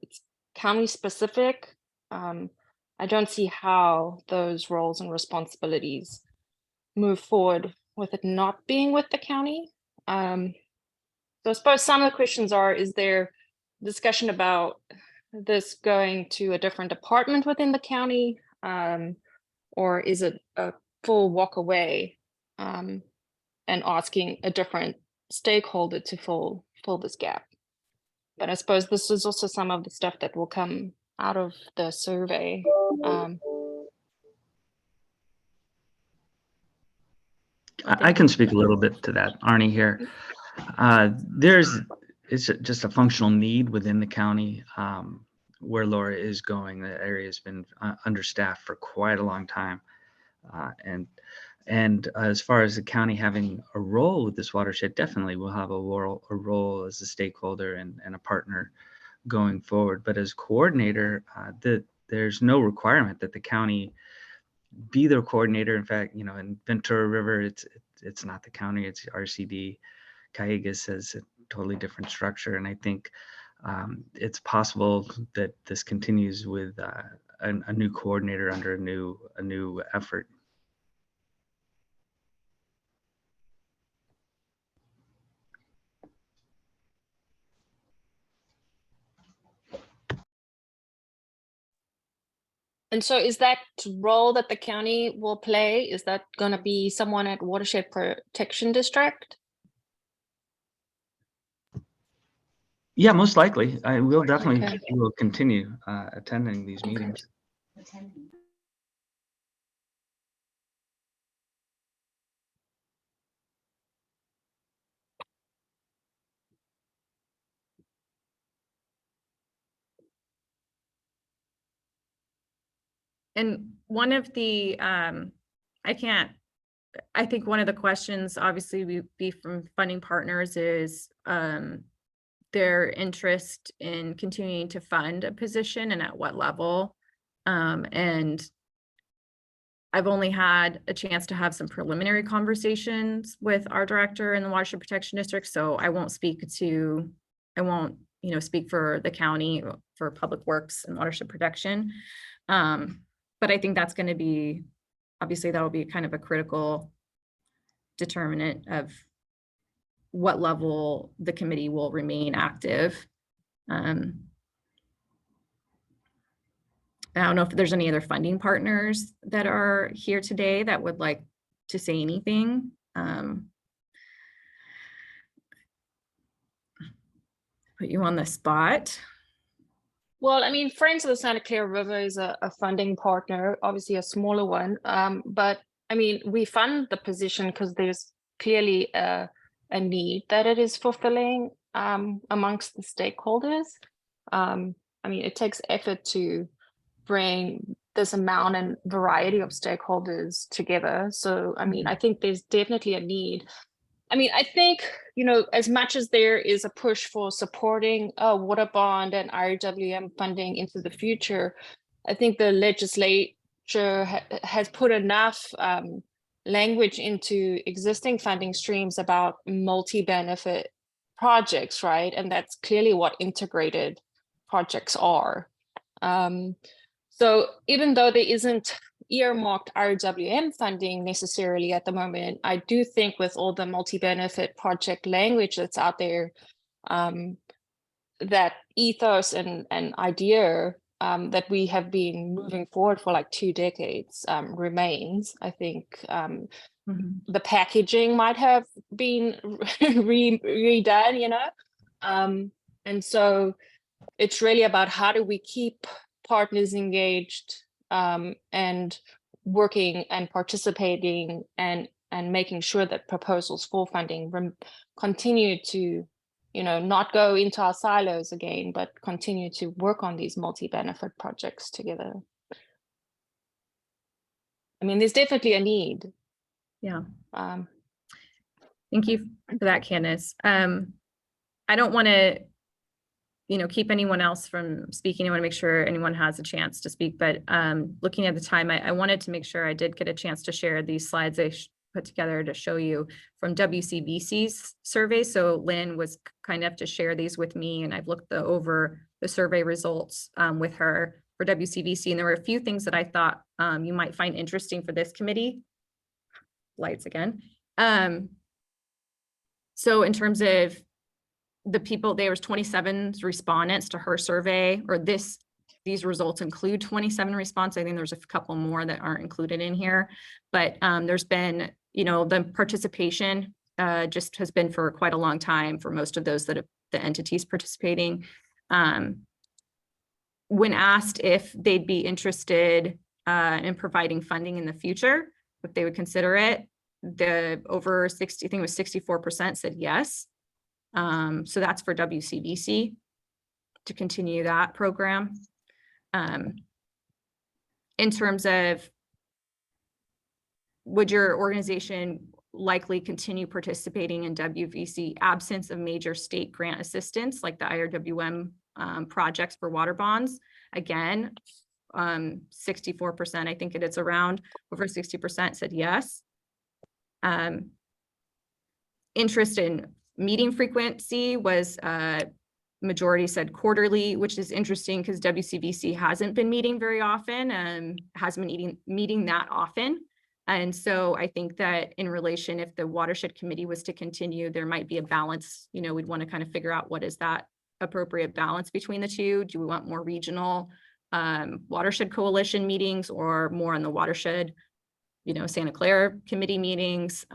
it's county specific. I don't see how those roles and responsibilities move forward with it not being with the county. So I suppose some of the questions are, is there discussion about this going to a different department within the county? Or is it a full walk away and asking a different stakeholder to fill this gap? But I suppose this is also some of the stuff that will come out of the survey. I can speak a little bit to that, Arnie here. It's just a functional need within the county where Laura is going. The area has been understaffed for quite a long time. And as far as the county having a role with this watershed, definitely we'll have a role as a stakeholder and a partner going forward. But as coordinator, there's no requirement that the county be the coordinator. In fact, in Ventura River, it's not the county, it's RCD. Cayugas has a totally different structure, and I think it's possible that this continues with a new coordinator under a new effort. And so is that role that the county will play, is that going to be someone at Watershed Protection District? Yeah, most likely. I will definitely Okay. will continue attending these meetings. And one of the, I think one of the questions obviously would be from funding partners is their interest in continuing to fund a position and at what level. And I've only had a chance to have some preliminary conversations with our director in the Watershed Protection District, so I won't speak for the county for Public Works and Watershed Protection. But I think that's going to be, obviously that'll be kind of a critical determinant of what level the committee will remain active. I don't know if there's any other funding partners that are here today that would like to say anything. Put you on the spot. Well, I mean, Friends of the Santa Clara River is a funding partner, obviously a smaller one. But I mean, we fund the position because there's clearly a need that it is fulfilling amongst the stakeholders. I mean, it takes effort to bring this amount and variety of stakeholders together. So, I mean, I think there's definitely a need. I mean, I think, as much as there is a push for supporting water bond and IRWM funding into the future, I think the legislature has put enough language into existing funding streams about multi-benefit projects, right? And that's clearly what integrated projects are. So even though there isn't earmarked IRWM funding necessarily at the moment, I do think with all the multi-benefit project language that's out there, that ethos and idea that we have been moving forward for like 2 decades remains. I think the packaging might have been redone, and so it's really about how do we keep partners engaged and working and participating and making sure that proposals for funding continue to, not go into our silos again, but continue to work on these multi-benefit projects together. I mean, there's definitely a need. Yeah. Thank you for that, Candace. I don't want to keep anyone else from speaking. I want to make sure anyone has a chance to speak, but looking at the time, I wanted to make sure I did get a chance to share these slides I put together to show you from WCBC's survey. So Lynn was kind enough to share these with me, and I've looked over the survey results with her for WCBC, and there were a few things that I thought you might find interesting for this committee. Lights again. So in terms of the people, there was 27 respondents to her survey, or these results include 27 responses. I think there's a couple more that aren't included in here, but there's been, the participation just has been for quite a long time for most of those that have the entities participating. When asked if they'd be interested in providing funding in the future, if they would consider it, the over 60, I think it was 64% said yes. So that's for WCBC to continue that program. In terms of, would your organization likely continue participating in WVC absence of major state grant assistance like the IRWM projects for water bonds? Again, 64%, I think it's around over 60% said yes. Interest in meeting frequency was majority said quarterly, which is interesting because WCVC hasn't been meeting very often, hasn't been meeting that often. And so I think that in relation, if the watershed committee was to continue, there might be a balance. We'd want to kind of figure out what is that appropriate balance between the two. Do we want more regional Watershed Coalition meetings or more on the Watershed, Santa Clara committee meetings?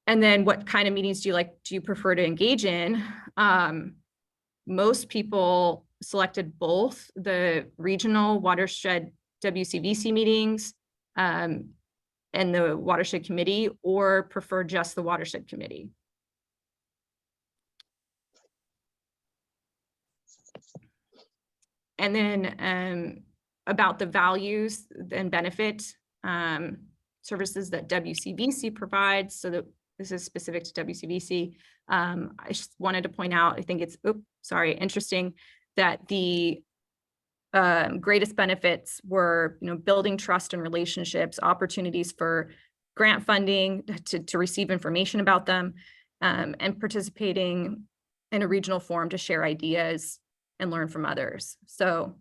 And then what kind of meetings do you prefer to engage in? Most people selected both the regional Watershed WCVC meetings and the Watershed Committee, or prefer just the Watershed Committee. And then about the values and benefit services that WCVC provides. So that this is specific to WCVC. I just wanted to point out, I think it's, interesting that the greatest benefits were, building trust and relationships, opportunities for grant funding to receive information about them, and participating in a regional forum to share ideas and learn from others. So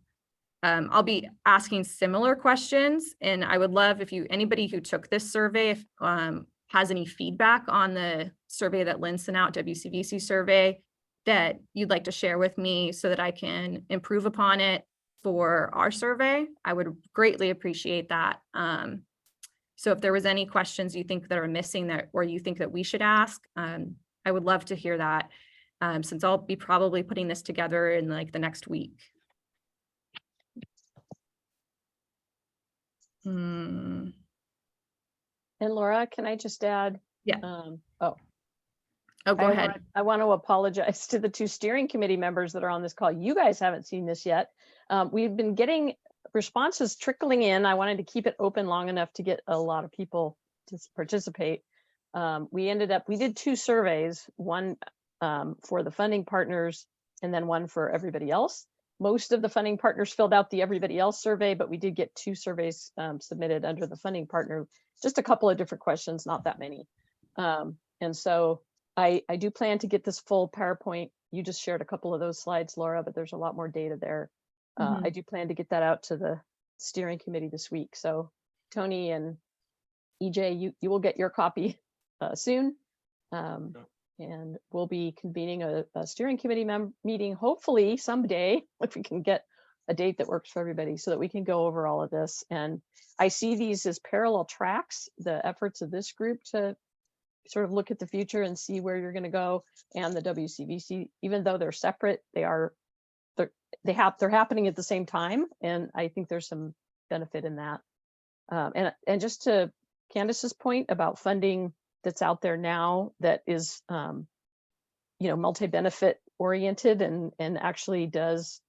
I'll be asking similar questions, and I would love if anybody who took this survey, if has any feedback on the survey that Lynn sent out, WCVC survey, that you'd like to share with me so that I can improve upon it for our survey. I would greatly appreciate that. So if there was any questions you think that are missing or you think that we should ask, I would love to hear that, since I'll be probably putting this together in the next week. And Laura, can I just add? Yeah. Go ahead. I want to apologize to the 2 steering committee members that are on this call. You guys haven't seen this yet. We've been getting responses trickling in. I wanted to keep it open long enough to get a lot of people to participate. We did 2 surveys, one for the funding partners and then one for everybody else. Most of the funding partners filled out the everybody else survey, but we did get 2 surveys submitted under the funding partner, just a couple of different questions, not that many. And so I do plan to get this full PowerPoint. You just shared a couple of those slides, Laura, but there's a lot more data there. I do plan to get that out to the steering committee this week. So Tony and EJ, you will get your copy soon. And we'll be convening a steering committee meeting, hopefully someday, if we can get a date that works for everybody so that we can go over all of this. And I see these as parallel tracks, the efforts of this group to sort of look at the future and see where you're going to go, and the WCVC, even though they're separate, they're happening at the same time. And I think there's some benefit in that. And just to Candace's point about funding that's out there now that is, multi-benefit oriented and actually does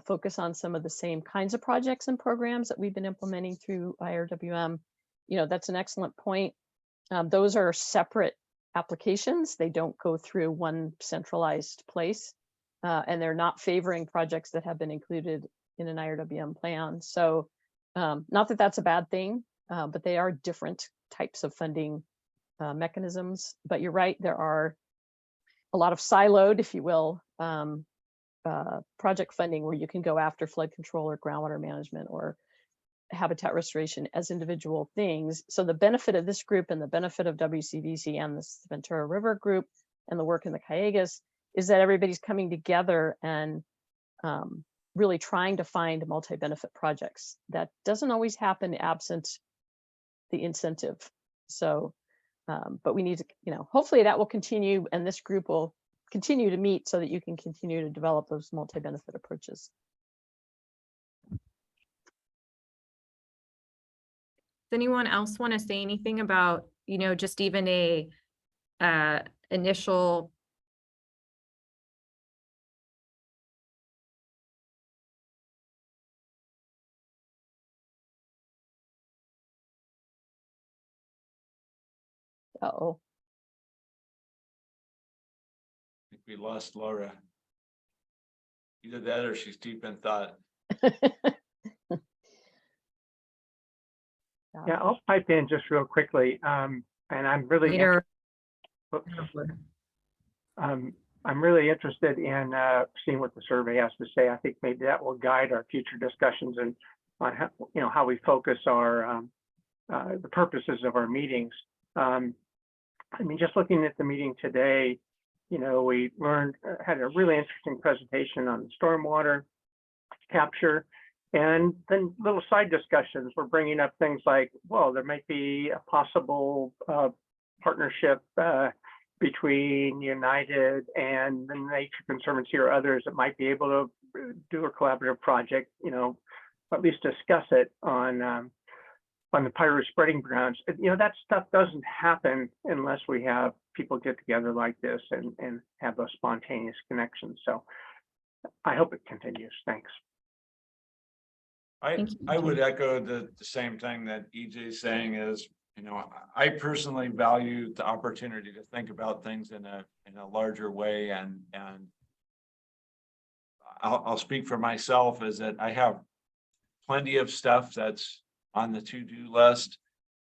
focus on some of the same kinds of projects and programs that we've been implementing through IRWM. That's an excellent point. Those are separate applications. They don't go through one centralized place, and they're not favoring projects that have been included in an IRWM plan. So not that that's a bad thing, but they are different types of funding mechanisms. But you're right, there are a lot of siloed, if you will, project funding where you can go after flood control or groundwater management or habitat restoration as individual things. So the benefit of this group and the benefit of WCVC and the Ventura River group and the work in the Cayugas is that everybody's coming together and really trying to find multi-benefit projects. That doesn't always happen absent the incentive. So, but we need to, hopefully that will continue, and this group will continue to meet so that you can continue to develop those multi-benefit approaches. Does anyone else want to say anything about, just even a initial I think we lost Laura. Either that or she's deep in thought. Yeah, I'll pipe in just real quickly. And I'm really interested in seeing what the survey has to say. I think maybe that will guide our future discussions and on how we focus our the purposes of our meetings. Just looking at the meeting today, we had a really interesting presentation on stormwater. capture. And then little side discussions, we're bringing up things like, well, there might be a possible partnership between United and the Nature Conservancy or others that might be able to do a collaborative project, you know, at least discuss it on the pyro spreading grounds. You know, that stuff doesn't happen unless we have people get together like this and have those spontaneous connections. So I hope it continues. Thanks. I would echo the same thing that EJ is saying is, you know, I personally value the opportunity to think about things in a larger way, and I'll speak for myself is that I have plenty of stuff that's on the to-do list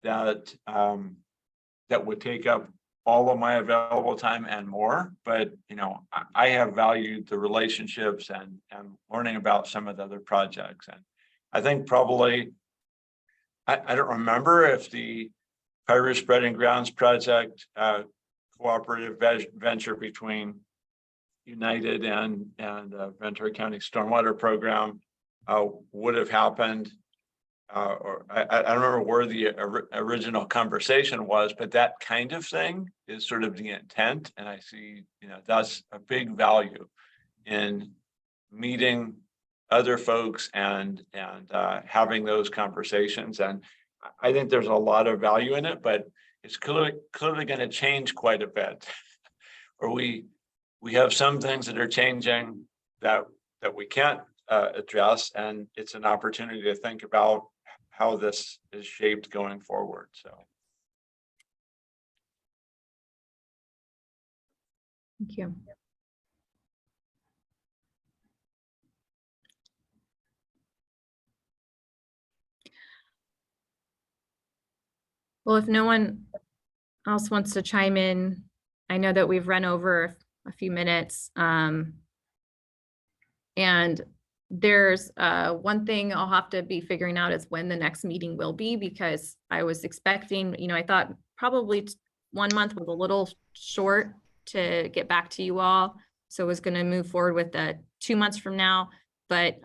that that would take up all of my available time and more. But you know, I have valued the relationships and learning about some of the other projects. And I think probably, I don't remember if the Pyro Spreading Grounds project cooperative venture between United and Ventura County Stormwater Program would have happened. Or I don't remember where the original conversation was, but that kind of thing is sort of the intent. And I see, you know, that's a big value in meeting other folks and having those conversations. And I think there's a lot of value in it, but it's clearly going to change quite a bit. Or we have some things that are changing that we can't address, and it's an opportunity to think about how this is shaped going forward. So. Thank you. Well, if no one else wants to chime in, I know that we've run over a few minutes. And there's one thing I'll have to be figuring out is when the next meeting will be, because I was expecting, you know, I thought probably 1 month was a little short to get back to you all. So I was going to move forward with 2 months from now. But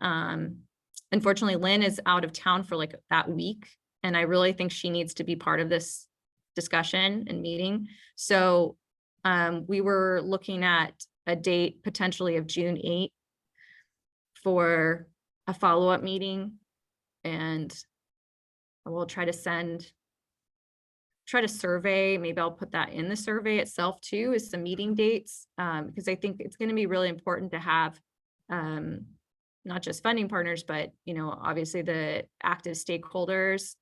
unfortunately, Lynn is out of town for like that week. And I really think she needs to be part of this discussion and meeting. So we were looking at a date potentially of June 8th for a follow-up meeting. And I will try to survey, maybe I'll put that in the survey itself too, is some meeting dates, because I think it's going to be really important to have not just funding partners, but, you know, obviously the active stakeholders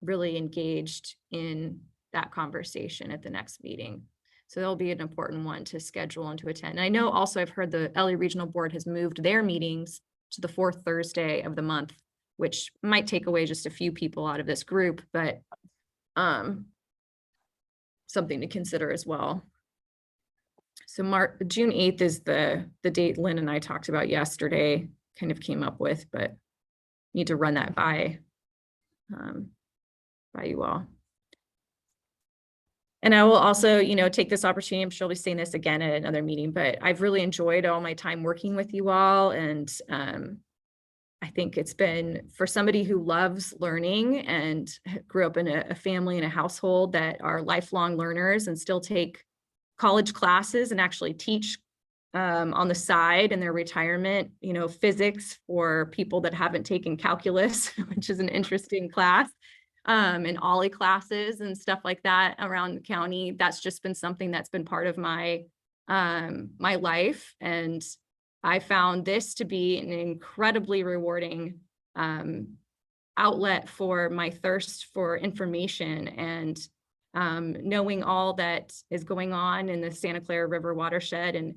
really engaged in that conversation at the next meeting. So that'll be an important one to schedule and to attend. And I know also I've heard the LA Regional Board has moved their meetings to the 4th Thursday of the month, which might take away just a few people out of this group, but something to consider as well. So June 8th is the date Lynn and I talked about yesterday, kind of came up with, but need to run that by you all. And I will also, you know, take this opportunity, I'm sure I'll be saying this again at another meeting, but I've really enjoyed all my time working with you all. And I think it's been, for somebody who loves learning and grew up in a family and a household that are lifelong learners and still take college classes and actually teach on the side in their retirement, you know, physics for people that haven't taken calculus, which is an interesting class, and OLLI classes and stuff like that around the county. That's just been something that's been part of my my life. And I found this to be an incredibly rewarding outlet for my thirst for information and knowing all that is going on in the Santa Clara River watershed. And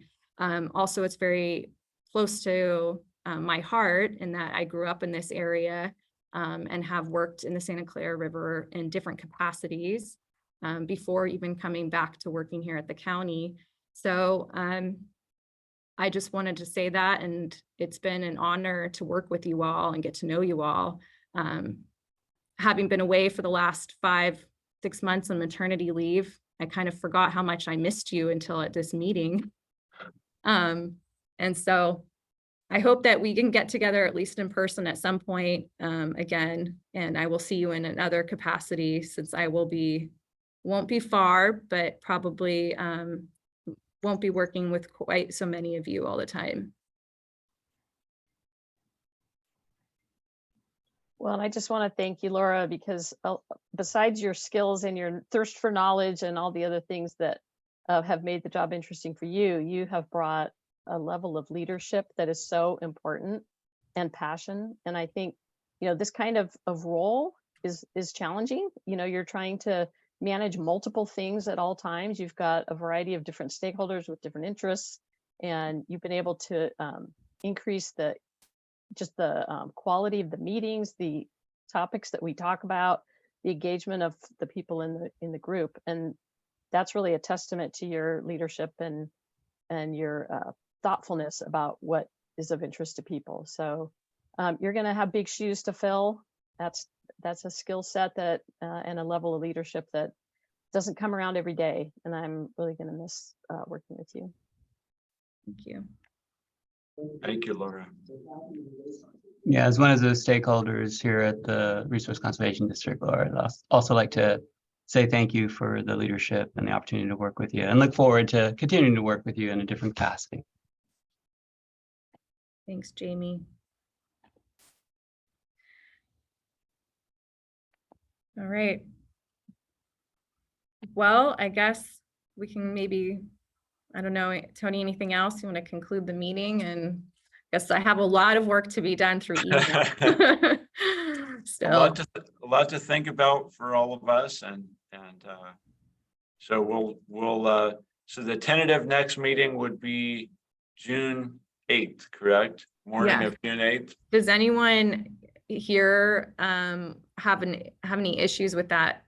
also it's very close to my heart in that I grew up in this area and have worked in the Santa Clara River in different capacities before even coming back to working here at the county. So I just wanted to say that, and it's been an honor to work with you all and get to know you all. Having been away for the last 5-6 months on maternity leave, I kind of forgot how much I missed you until at this meeting. And so I hope that we can get together at least in person at some point again, and I will see you in another capacity since I won't be far, but probably won't be working with quite so many of you all the time. Well, and I just want to thank you, Laura, because besides your skills and your thirst for knowledge and all the other things that have made the job interesting for you, you have brought a level of leadership that is so important and passion. And I think, this kind of role is challenging. You're trying to manage multiple things at all times. You've got a variety of different stakeholders with different interests, and you've been able to increase the quality of the meetings, the topics that we talk about, the engagement of the people in the group. And that's really a testament to your leadership and your thoughtfulness about what is of interest to people. So you're going to have big shoes to fill. That's a skill set that and a level of leadership that doesn't come around every day. And I'm really going to miss working with you. Thank you. Thank you, Laura. Yeah, as one of the stakeholders here at the Resource Conservation District, Laura, I'd also like to say thank you for the leadership and the opportunity to work with you, and look forward to continuing to work with you in a different capacity. Thanks, Jamie. All right. Well, I guess we can maybe, I don't know, Tony, anything else? You want to conclude the meeting? And I guess I have a lot of work to be done through email. Still. A lot to think about for all of us, and so we'll so the tentative next meeting would be June 8th, correct? Morning of June 8th. Does anyone here have any issues with that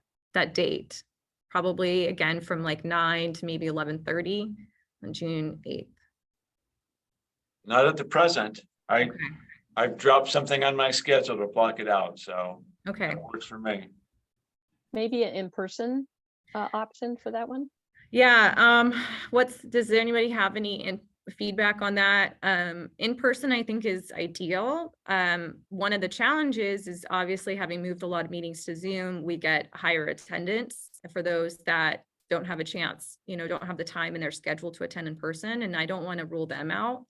date? Probably again from like 9 to maybe 11:30 on June 8th. Not at the present. I've dropped something on my schedule to block it out, so okay, that works for me. Maybe an in-person option for that one. Yeah. Does anybody have any feedback on that? In person, I think is ideal. One of the challenges is obviously having moved a lot of meetings to Zoom, we get higher attendance for those that don't have a chance, don't have the time in their schedule to attend in person, and I don't want to rule them out.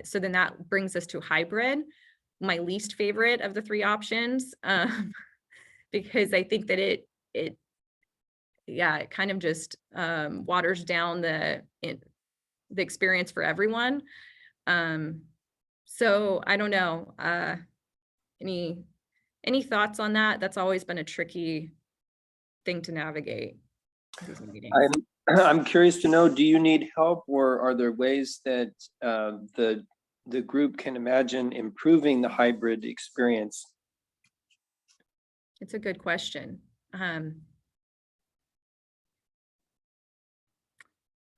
So then that brings us to hybrid, my least favorite of the three options, because I think that it kind of just waters down the experience for everyone. So I don't know, any thoughts on that? That's always been a tricky thing to navigate these meetings. I'm curious to know, do you need help, or are there ways that the group can imagine improving the hybrid experience? It's a good question.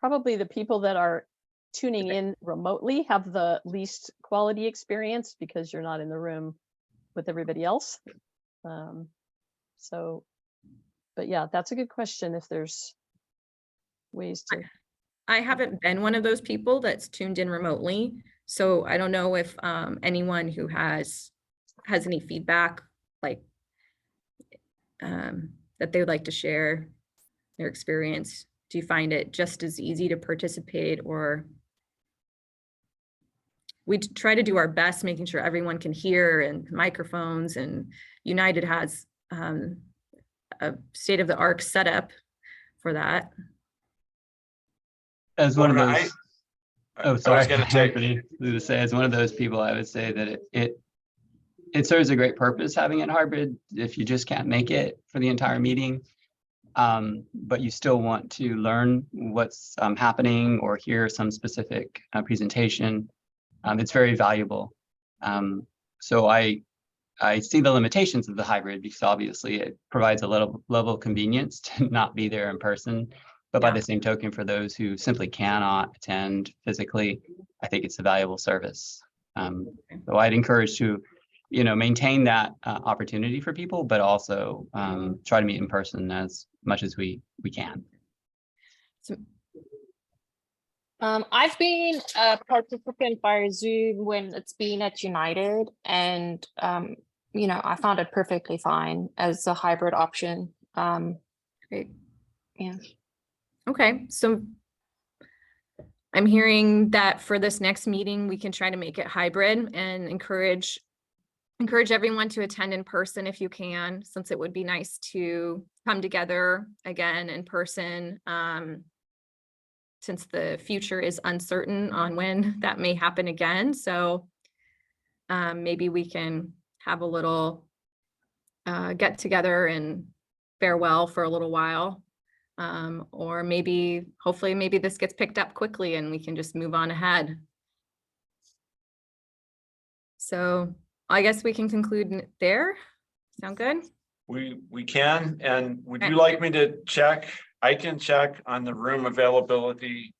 Probably the people that are tuning in remotely have the least quality experience because you're not in the room with everybody else. But yeah, that's a good question. If there's ways to. I haven't been one of those people that's tuned in remotely, so I don't know if anyone who has any feedback, like that they would like to share their experience. Do you find it just as easy to participate, or we try to do our best making sure everyone can hear, and microphones, and United has a state-of-the-art setup for that. As one of those, I was going to say, as one of those people, I would say that it serves a great purpose having it hybrid if you just can't make it for the entire meeting, but you still want to learn what's happening or hear some specific presentation. It's very valuable. So I see the limitations of the hybrid because obviously it provides a level of convenience to not be there in person. But by the same token, for those who simply cannot attend physically, I think it's a valuable service. So I'd encourage to, maintain that opportunity for people, but also try to meet in person as much as we can. I've been a participant via Zoom when it's been at United, and I found it perfectly fine as a hybrid option. Great. Yeah. Okay, so I'm hearing that for this next meeting, we can try to make it hybrid and encourage everyone to attend in person if you can, since it would be nice to come together again in person. Since the future is uncertain on when that may happen again. So maybe we can have a little get together and farewell for a little while. Or hopefully maybe this gets picked up quickly and we can just move on ahead. So I guess we can conclude there. Sound good? We can, and would you like me to check? I can check on the room availability